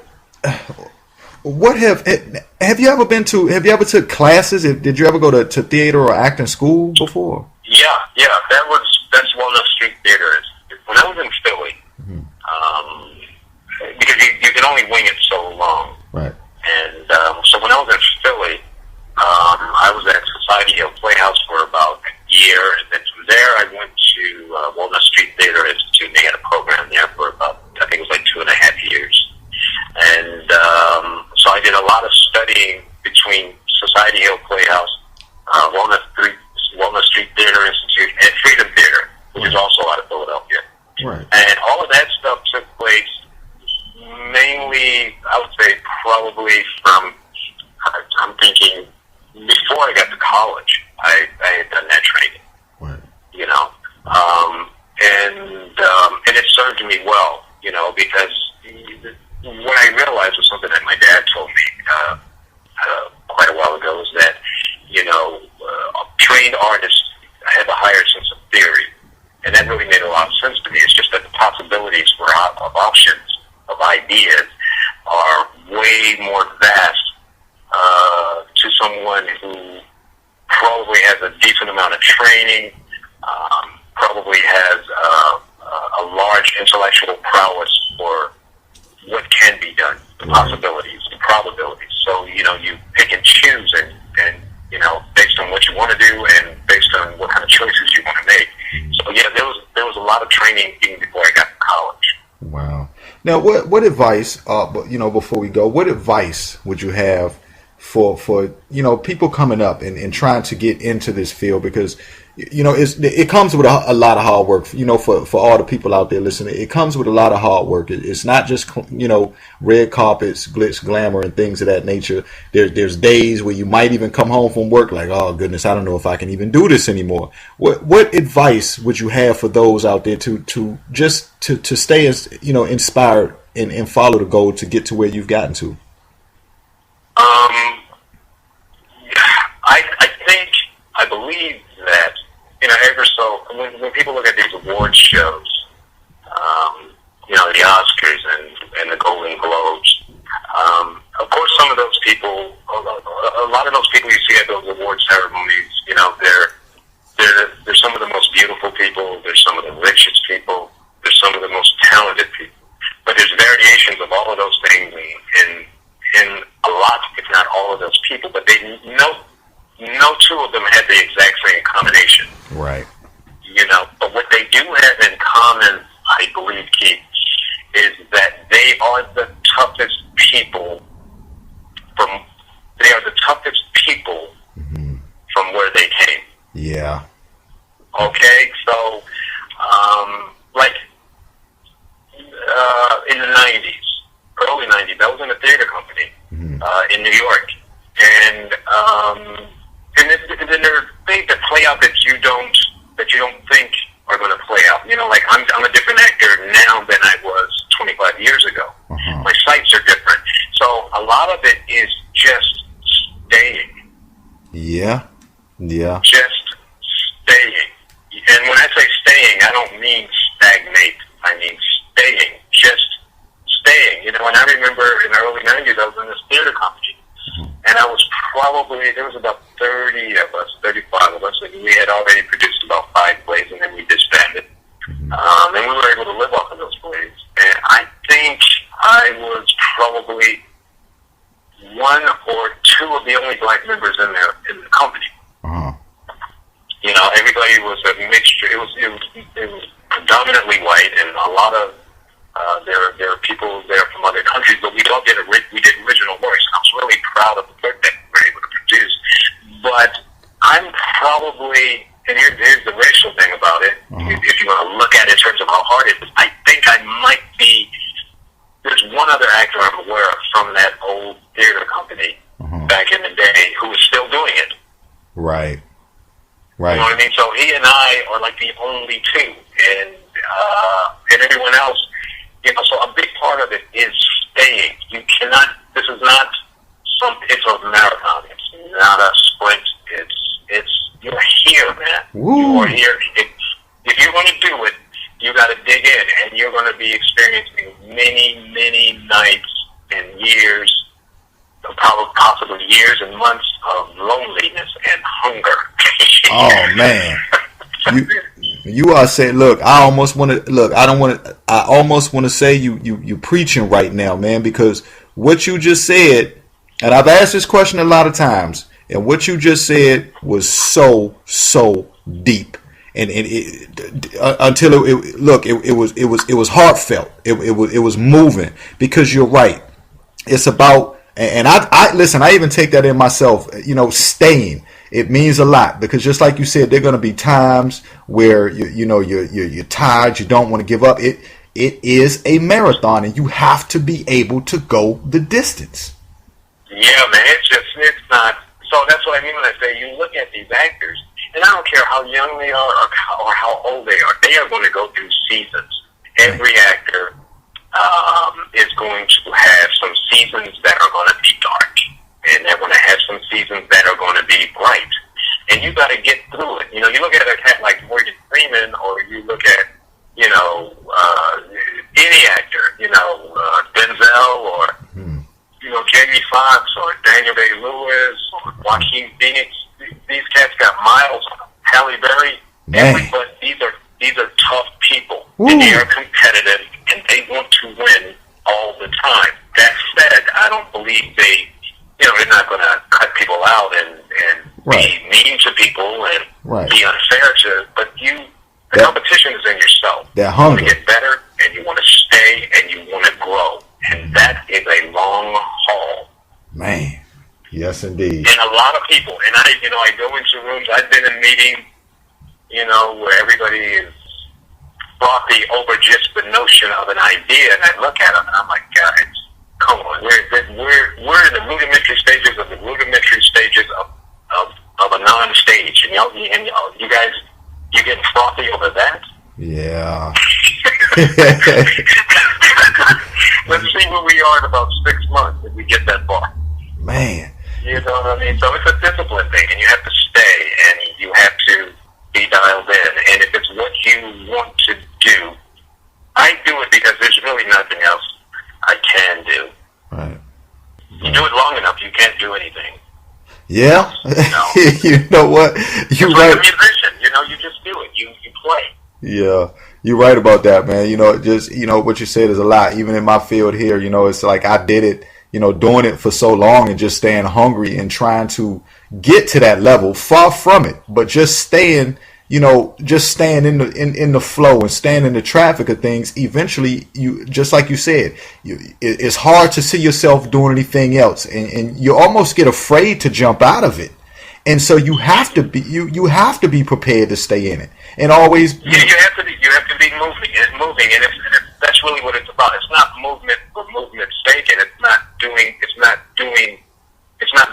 have you ever been to? Have you ever took classes? Did you ever go to theater or acting school before? Yeah, that's Walnut Street Theater. When I was in Philly, because you can only wing it so long, right? And so when I was in Philly, I was at Society Hill Playhouse for about a year, and then from there I went to Walnut Street Theater Institute. They had a program there for about, I think it was like 2.5 years, and so I did a lot of studying between Society Hill Playhouse, Walnut Street Theater Institute, and Freedom Theater, which is also out of Philadelphia. Right. And all of that stuff took place mainly, I would say, probably from, I'm thinking, before I got to college, I had done that training. Right. And it served me well, because what I realized was something that my dad told me quite a while ago, is that, trained artists have a higher sense of theory. And that really made a lot of sense to me. It's just that the possibilities of options, of ideas, are way more vast to someone who probably has a decent amount of training, probably has a large intellectual prowess for what can be done, the possibilities, the probabilities. So, you pick and choose and based on what you want to do and based on what kind of choices you want to make. So, yeah, there was a lot of training even before I got to college. Wow. Now, what advice, before we go, what advice would you have for people coming up and trying to get into this field? Because it comes with a lot of hard work. For all the people out there listening, it comes with a lot of hard work. It's not just red carpets, glitz, glamour, and things of that nature. There's days where you might even come home from work like, oh goodness, I don't know if I can even do this anymore. What advice would you have for those out there to stay inspired and follow the goal to get to where you've gotten to? I believe that, ever so, when people look at these award shows, the Oscars and the Golden Globes, of course some of those people, a lot of those people you see at those award ceremonies, they're some of the most beautiful people, they're some of the richest people, they're some of the most talented people. But there's variations of all of those things in a lot, if not all of those people, but no two of them had the exact same combination. Right. But what they do have in common, I believe, Keith, is that they are the toughest people people from where they came. Yeah. Okay, so, in the 90s, early 90s, I was in a theater company in New York, and then there are things that play out that you don't think are going to play out. I'm a different actor now than I was 25 years ago. My sights are different, so a lot of it is just staying. Yeah. Just staying. And when I say staying, I don't mean stagnate. I mean staying. Just staying. And I remember in the early 90s, I was in this theater company. And there was about 30 of us, 35 of us, and we had already produced about 5 plays, and then we disbanded. And we were able to live off of those plays. And I think I was probably 1 or 2 of the only black members in the company. Everybody was a mixture. It was predominantly white, and a lot of there are people there from other countries, but we did original voice. I was really proud of the work that we were able to produce. But I'm probably, and here's the racial thing about it, if you want to look at it in terms of how hard it is, I think I might be, there's one other actor I'm aware of from that old theater company what I mean? So he and I are like the only two, and everyone else, you know. So a big part of it is staying. You cannot. This is not it's a marathon. It's not a sprint. It's you're here, man. Woo. You are here. If you're going to do it, you got to dig in, and you're going to be experiencing many, many nights and years, probably possibly years and months of loneliness and hunger. Oh man, you are saying, look, I almost want to look. I almost want to say you preaching right now, man, because what you just said, and I've asked this question a lot of times, and what you just said was so deep. And until it was heartfelt. It was moving, because you're right. It's about, and I listen. I even take that in myself. You know, staying. It means a lot, because just like you said, there are going to be times where you're tired. You don't want to give up. It is a marathon, and you have to be able to go the distance. Yeah, man. It's not. So that's what I mean when I say you look at these actors. And I don't care how young they are or how old they are going to go through seasons. Every actor is going to have some seasons that are going to be dark, and they're going to have some seasons that are going to be bright. And you got to get through it. You know, you look at a cat like Morgan Freeman, or you look at, you know, any actor, you know, Denzel, or, you know, Jamie Foxx, or Daniel Day-Lewis, or Joaquin Phoenix. These cats got miles on them. Halle Berry, everybody. These are tough people. Ooh. And they are competitive, and they want to win all the time. That said, I don't believe they're not going to cut people out and right. be mean to people and right. be unfair to. But the competition is in yourself. That hunger. You want to get better, and you want to stay, and you want to grow, and that is a long haul. Man. Yes, indeed. And a lot of people, and I go into rooms. I've been in meetings, you know, where everybody is frothy over just the notion of an idea, and I look at them and I'm like, guys, come on, we're in the rudimentary stages of a non-stage, and you guys, you getting frothy over that? Yeah. Let's see where we are in about 6 months if we get that far. Man. You know what I mean? So it's a discipline thing, and you have to stay, and you have to be dialed in. And if it's what you want to do, I do it because there's really nothing else I can do. Right. You do it long enough, you can't do anything. Yeah. No. You know what? You're like right. a musician. You know, you just do it. You play. Yeah. You're right about that, man. You know, just, you know, what you said is a lot. Even in my field here, you know, it's like I did it, you know, doing it for so long and just staying hungry and trying to get to that level, far from it, but just staying, you know, just staying in the flow and staying in the traffic of things. Eventually, you, just like you said, it's hard to see yourself doing anything else, and you almost get afraid to jump out of it. And so you have to be you have to be prepared to stay in it and always. Yeah, you have to be moving, and if that's really what it's about. It's not movement for movement's sake, and it's not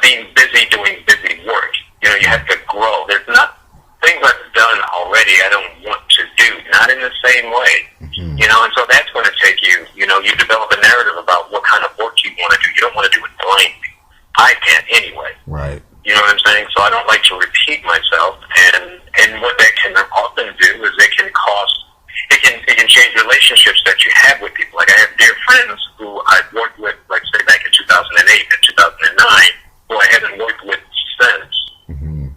being busy doing busy work. You know, you have to grow. There's not things I've done already I don't want to do, not in the same way. Mm-hmm. You know, and so that's going to take you. You know, you develop a narrative about what kind of work you want to do. You don't want to do it blindly. I can't anyway. Right. You know what I'm saying? So I don't like to repeat myself, and what that can often do is it can change relationships that you have with people. Like I have dear friends who I've worked with, like say back in 2008 and 2009, who I haven't worked with since. Mm-hmm.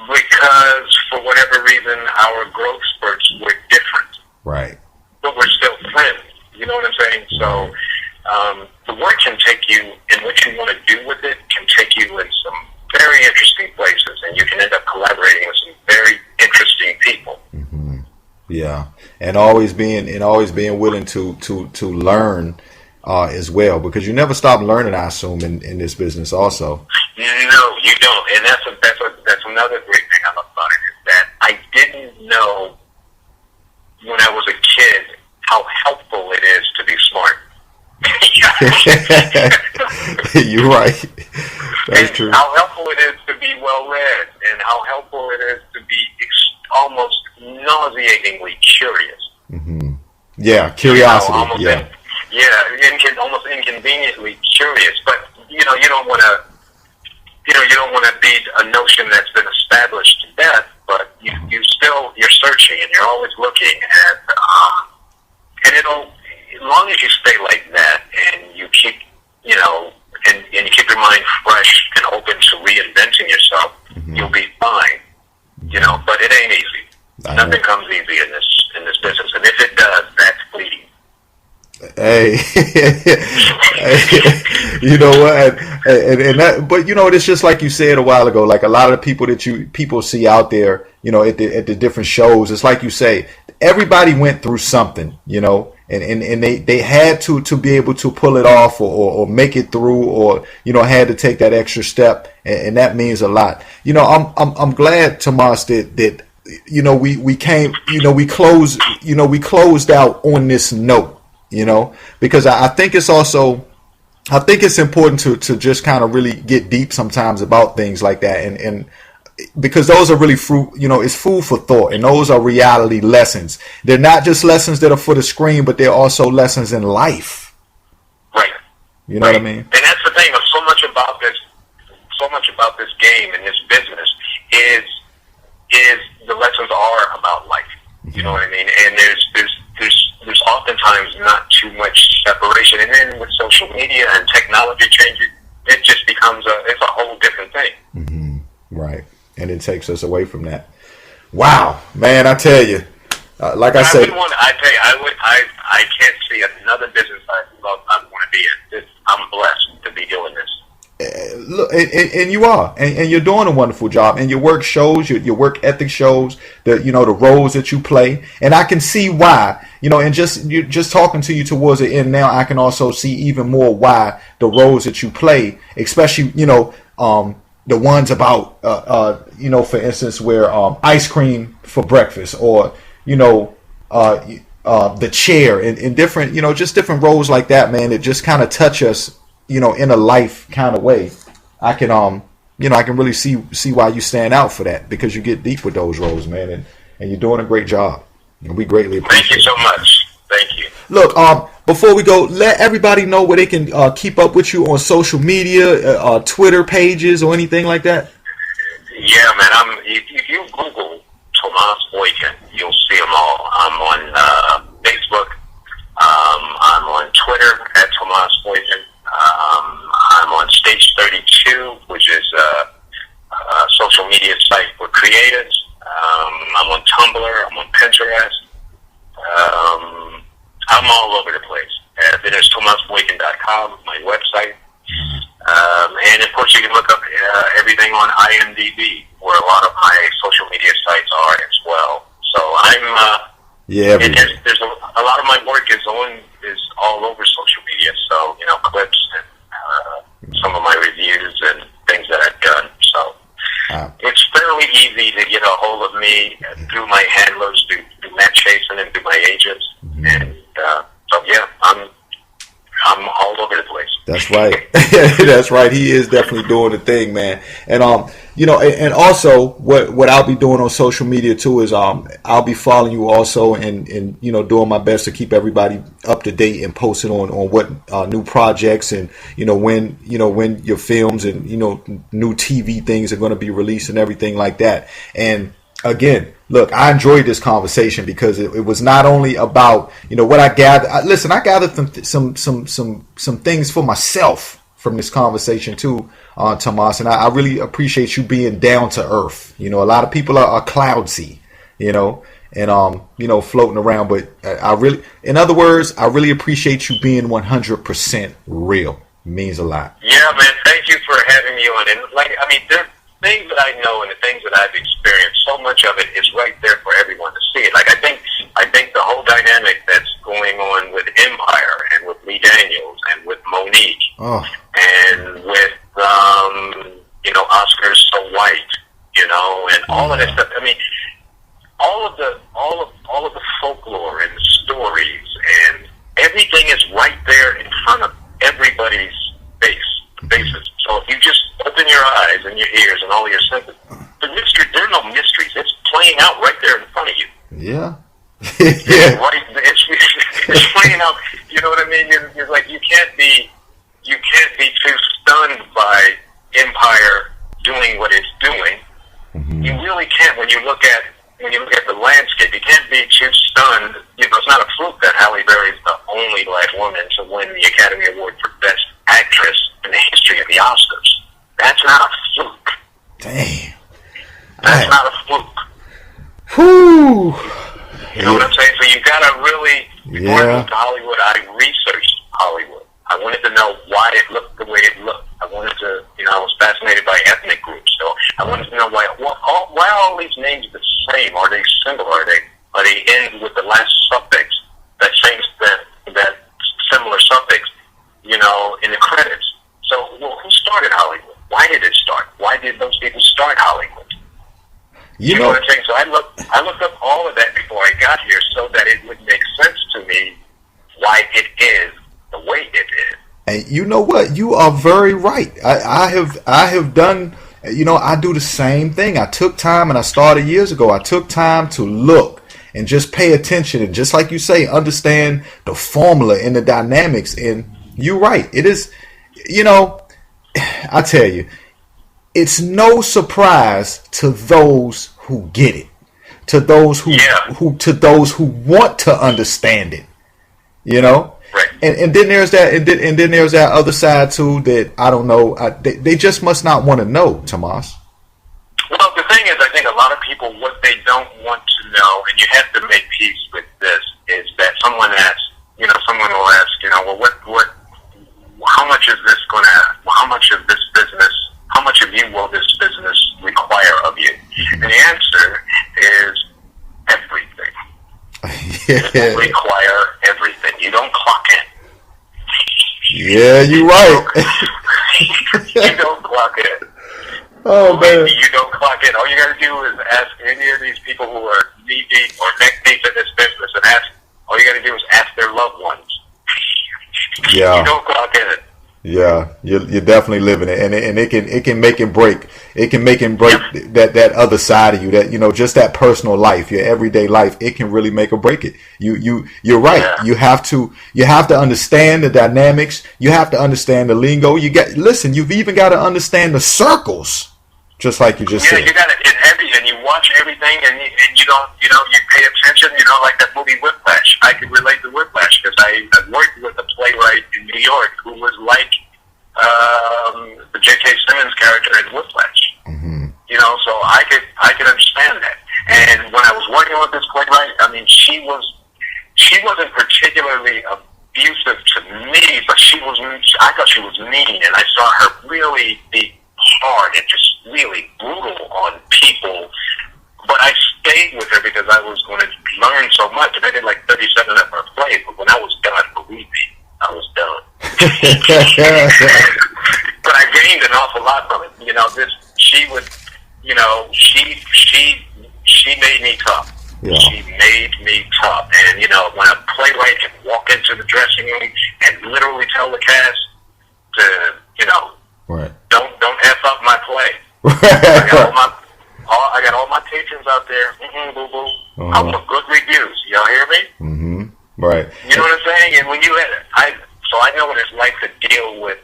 Because for whatever reason our growth spurts were different. Right. But we're still friends. You know what I'm saying? So the work can take you, and what you want to do with it can take you in some very interesting places, and you can end up collaborating with some very interesting people. Mm-hmm. Yeah, and always being willing to learn as well, because you never stop learning, I assume, in this business also. No, you don't, and that's another great thing I love about it, is that I didn't know when I was a kid how helpful it is to be smart. You're right. That's true. How helpful it is to be well read, and how helpful it is to be almost nauseatingly curious. Mm-hmm. Yeah, curiosity. Almost inconveniently curious. But you don't want to. You don't want to be a notion that's been established to death. But you're searching and you're always looking, and as long as you stay like that and you keep, and you keep your mind fresh and open to reinventing yourself, you'll be fine. But it ain't easy. Nothing comes easy in this business, and if it does, that's fleeting. Hey, you know what? And that, but it's just like you said a while ago. Like a lot of the people that people see out there, at the different shows. It's like you say, everybody went through something, and they had to be able to pull it off or make it through, or had to take that extra step, and that means a lot. I'm glad, Tomas, that we closed out on this note. Because I think it's important to just kind of really get deep sometimes about things like that, and because those are really it's food for thought, and those are reality lessons. They're not just lessons that are for the screen, but they're also lessons in life. Right. You know what I mean? And that's the thing. So much about this game and this business is the lessons are about life. You know what I mean? And there's oftentimes not too much separation, and then with social media and technology changing, it just becomes it's a whole different thing. Mm-hmm. Right, and it takes us away from that. Wow, man, I tell you, like I said, I can't see another business I want to be in. I'm blessed to be doing this. Look, and you are, and you're doing a wonderful job, and your work shows, your work ethic shows the roles that you play, and I can see why, and just talking to you towards the end now, I can also see even more why the roles that you play, especially the ones about for instance, where ice cream for breakfast, or the chair, and different just different roles like that, man, that just kind of touch us in a life kind of way. I can I can really see why you stand out for that, because you get deep with those roles, man, and you're doing a great job, and we greatly appreciate it. Thank you so much. Thank you. Look, before we go, let everybody know where they can keep up with you on social media, Twitter pages, or anything like that. Yeah, man. If you Google Tomas Boykin, you'll see them all. I'm on Facebook. I'm on Twitter at Tomas Boykin. I'm on Stage 32, which is a social media site for creatives. I'm on Tumblr. I'm on Pinterest. I'm all over the place. There's TomasBoykin.com, my website. And of course, you can look up everything on IMDb, where a lot of my social media sites are as well. So there's a lot of my work is all over social media. So clips and some of my reviews and things that I've done. So it's fairly easy to get a hold of me through my handlers, through Matt Chasen and through my agents. Mm-hmm. And so yeah, I'm all over the place. That's right. That's right. He is definitely doing the thing, man. And and also what I'll be doing on social media too is I'll be following you also, and doing my best to keep everybody up to date and posting on what new projects and when your films and new TV things are going to be released and everything like that. And again, look, I enjoyed this conversation because it was not only about what I gathered. I gathered some things for myself from this conversation too, Tomas, and I really appreciate you being down to earth. A lot of people are cloudsy, and floating around, but in other words, I really appreciate you being 100% real. It means a lot. Yeah, man. Thank you for having me on. And there things that I know and the things that I've experienced, so much of it is right there for everyone to see it. I think the whole dynamic that's going on with Empire and with Lee Daniels and with Monique and with Oscar's So White, and all of that stuff. All of the folklore and the stories and everything is right there in front of everybody's faces. So if you just open your eyes and your ears and all your senses, the new Yeah. Right, it's playing out. You know what I mean? You're like, you can't be too stunned by Empire doing what it's doing. You really can't when you look at the landscape. You can't be too stunned. You know, it's not a fluke that Halle Berry is the only black woman to win the Academy Award for Best Actress in the history of the Oscars. That's not a fluke. Damn. That's not a fluke. Whew. You know what I'm saying? So you gotta really, before I moved to Hollywood, I researched Hollywood. I wanted to know why it looked the way it looked. I wanted to, you know, I was fascinated by ethnic groups. So I wanted to know why all these names are the same? Are they similar? Are they end with the last suffix that similar suffix, you know, in the credits? So, well, who started Hollywood? Why did it start? Why did those people start Hollywood? You know what I'm saying? So I looked up all of that before I got here so that it would make sense to me why it is the way it is. And you know what? You are very right. I have done, you know, I do the same thing. I took time, and I started years ago. I took time to look and just pay attention, and just like you say, understand the formula and the dynamics. And you're right. It is, you know, I tell you, it's no surprise to those who get it, to those who want to understand it, you know. Right. And then there's that, and then there's that other side too that I don't know. They just must not want to know, Tomas. Well, the thing is, I think a lot of people, what they don't want to know, and you have to make peace with this, is that someone will ask, you know, well, how much is this going to? How much of this business? How much of you will this business require of you? And the answer is everything. It will require everything. You don't clock in. Yeah, you're right. You don't clock in. Oh, man. You don't clock in. All you got to do is ask any of these people who are knee deep or neck deep in this business, and all you got to do is ask their loved ones. Yeah. You don't clock in. Yeah, you're definitely living it, and it can make and break. It can make and break that other side of you, that, you know, just that personal life, your everyday life. It can really make or break it. You're right. Yeah. You have to understand the dynamics. You have to understand the lingo. You've even got to understand the circles, just like you just said. Yeah, you got it and you watch everything, and you don't, you know, you pay attention. You know, like that movie Whiplash. I can relate to Whiplash because I worked with a playwright in New York who was like the J.K. Simmons character in Whiplash. Mm-hmm. You know, so I could understand that. And when I was working with this playwright, I mean, she wasn't particularly abusive to me, but I thought she was mean, and I saw her really be hard and just really brutal on people. But I stayed with her because I was going to learn so much, and I did like 37 of her plays. But when I was done, believe me, I was done. But I gained an awful lot from it. You know, she made me tough. Yeah. She made me tough. And, you know, when a playwright can walk into the dressing room and literally tell the cast to, you know, right, don't F up my play. I got all my patrons out there. Boo boo. I want good reviews. Y'all hear me? Mm-hmm. Right. You know what I'm saying? And when so I know what it's like to deal with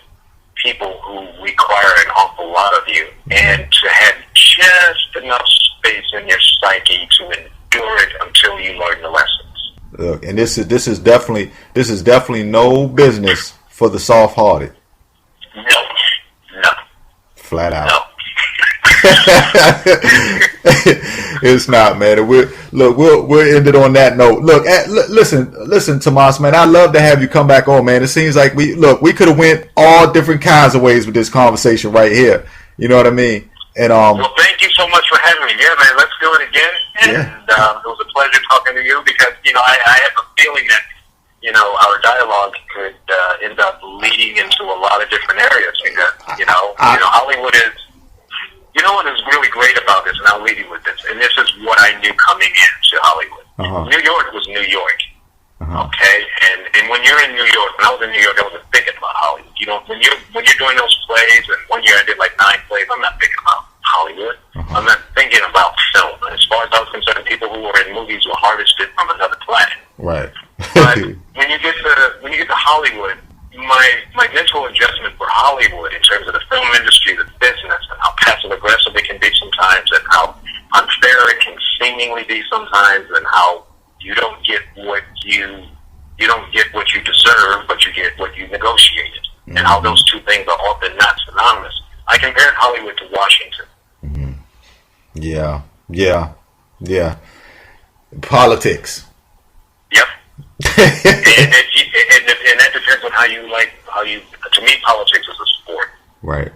people who require an awful lot of you, and to have just enough space in your psyche to endure it until you learn the lessons. Look, and this is definitely no business for the soft-hearted. No. Flat out. No. It's not, man. We'll end it on that note. Look, listen, Tomas, man. I'd love to have you come back on, man. It seems like we could have went all different kinds of ways with this conversation right here. You know what I mean? And well, thank you so much for having me. Yeah, man. Let's do it again. And it was a pleasure talking to you because, you know, I have a feeling that, you know, our dialogue could end up leading into a lot of different areas because, you know, Hollywood is. You know what is really great about this, and I'll leave you with this, and this is what I knew coming into Hollywood. New York was New York, okay? And when you're in New York, when I was in New York, I wasn't thinking about Hollywood. You know, when you're doing those plays, and one year I did like 9 plays, I'm not thinking about Hollywood. I'm not thinking about film. As far as I was concerned, people who were in movies were harvested from another planet. Right. But when you get to Hollywood, my mental adjustment for Hollywood in terms of the film industry, the business, and how passive aggressive it can be sometimes, and how unfair it can seemingly be sometimes, and how you don't get what you deserve, but you get what you negotiated, and how those two things are often not synonymous. I compared Hollywood to Washington. Yeah. Politics. Yep. and that depends on how you. To me, politics is a sport. Right.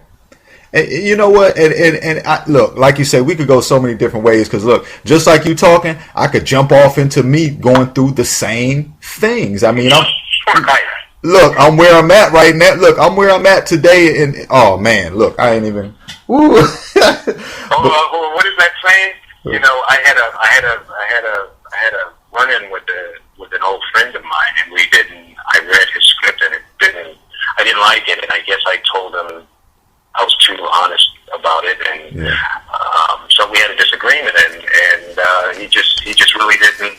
And you know what? And look, like you said, we could go so many different ways. Because look, just like you talking, I could jump off into me going through the same things. I mean, look, I'm where I'm at right now. Look, I'm where I'm at today. And oh man, look, I ain't even. Woo. What is that saying? You know, I had a run-in with an old friend of mine, and I read his script, and I didn't like it, and I guess I told him I was too honest about it, and so we had a disagreement, and he just really didn't.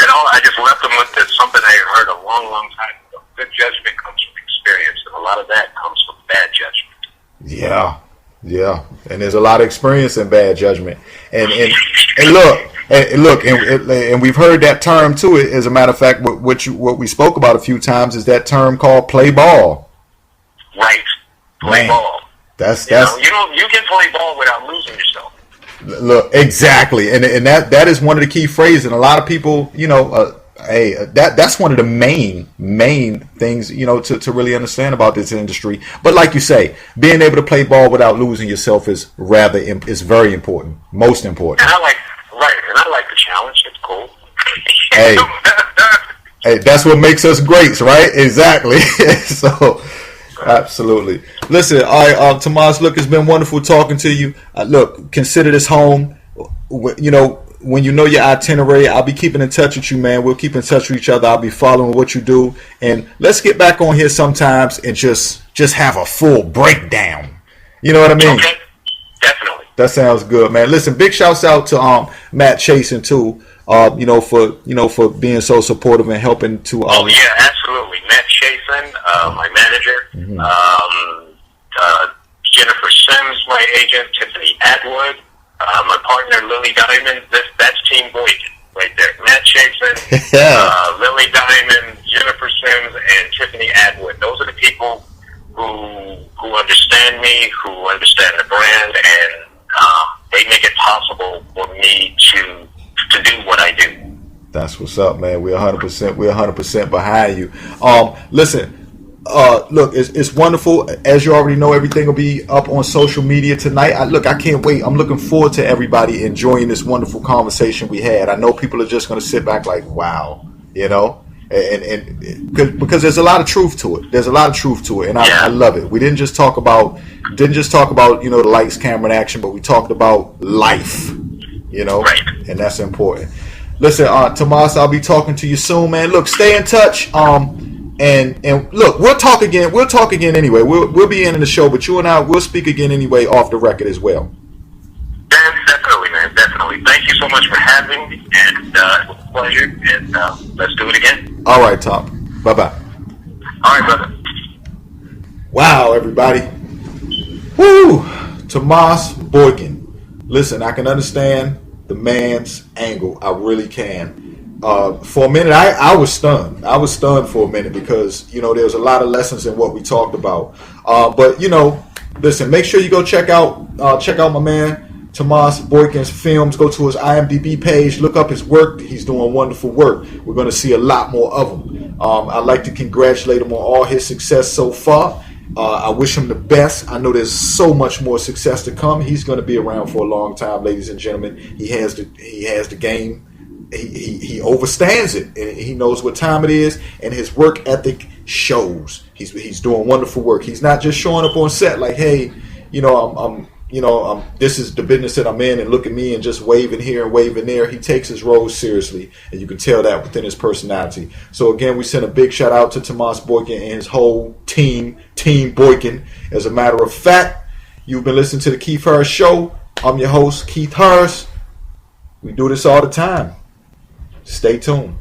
And I just left him with something I heard a long time ago. Good judgment comes from experience, and a lot of that comes from bad judgment. Yeah, and there's a lot of experience in bad judgment, and look, and we've heard that term too. As a matter of fact, what we spoke about a few times is that term called play ball. Right, play ball. That's you can play ball without losing yourself. Look, exactly, and that is one of the key phrases. And a lot of people, that's one of the main things, to really understand about this industry. But like you say, being able to play ball without losing yourself is very important, most important. And I like the challenge. It's cool. Hey, that's what makes us greats, right? Exactly. So, absolutely. Listen, all right, Tomas, look, it's been wonderful talking to you. Look, consider this home. When you know your itinerary, I'll be keeping in touch with you, man. We'll keep in touch with each other. I'll be following what you do. And let's get back on here sometimes and just have a full breakdown. You know what I mean? Okay. Definitely. That sounds good, man. Listen, big shouts out to Matt Chasen too, for being so supportive and helping to Oh yeah, absolutely. Matt Chasen, my manager, Jennifer Sims, my agent, Tiffany Atwood. My partner, Lily Diamond, that's Team Boykin right there. Matt Chasen, Lily Diamond, Jennifer Sims, and Tiffany Atwood. Those are the people who understand me, who understand the brand, and they make it possible for me to do what I do. That's what's up, man. We're 100% behind you. Listen. Look, it's wonderful. As you already know, everything will be up on social media tonight. I can't wait. I'm looking forward to everybody enjoying this wonderful conversation we had. I know people are just going to sit back like, wow, and because there's a lot of truth to it. And I love it. We didn't just talk about the lights, camera, and action, but we talked about life, Right. And that's important. Listen, Tomas, I'll be talking to you soon, man. Look, stay in touch. And look, we'll talk again. We'll talk again anyway. We'll be in the show, but you and I will speak again anyway off the record as well. Definitely, man. Definitely. Thank you so much for having me, and it was a pleasure. And let's do it again. All right, Tom. Bye-bye. All right, brother. Wow, everybody. Woo! Tomas Boykin. Listen, I can understand the man's angle. I really can. For a minute, I was stunned. I was stunned for a minute because, there's a lot of lessons in what we talked about. But, listen, make sure you go check out my man, Tomas Boykin's films. Go to his IMDb page. Look up his work. He's doing wonderful work. We're going to see a lot more of him. I'd like to congratulate him on all his success so far. I wish him the best. I know there's so much more success to come. He's going to be around for a long time, ladies and gentlemen. He has the game. He overstands it, and he knows what time it is, and his work ethic shows. He's doing wonderful work. He's not just showing up on set like, hey, this is the business that I'm in, and look at me, and just waving here and waving there. He takes his role seriously, and you can tell that within his personality. So again, we send a big shout out to Tomas Boykin and his whole team, Team Boykin. As a matter of fact, you've been listening to the Keith Harris Show. I'm your host, Keith Harris. We do this all the time. Stay tuned.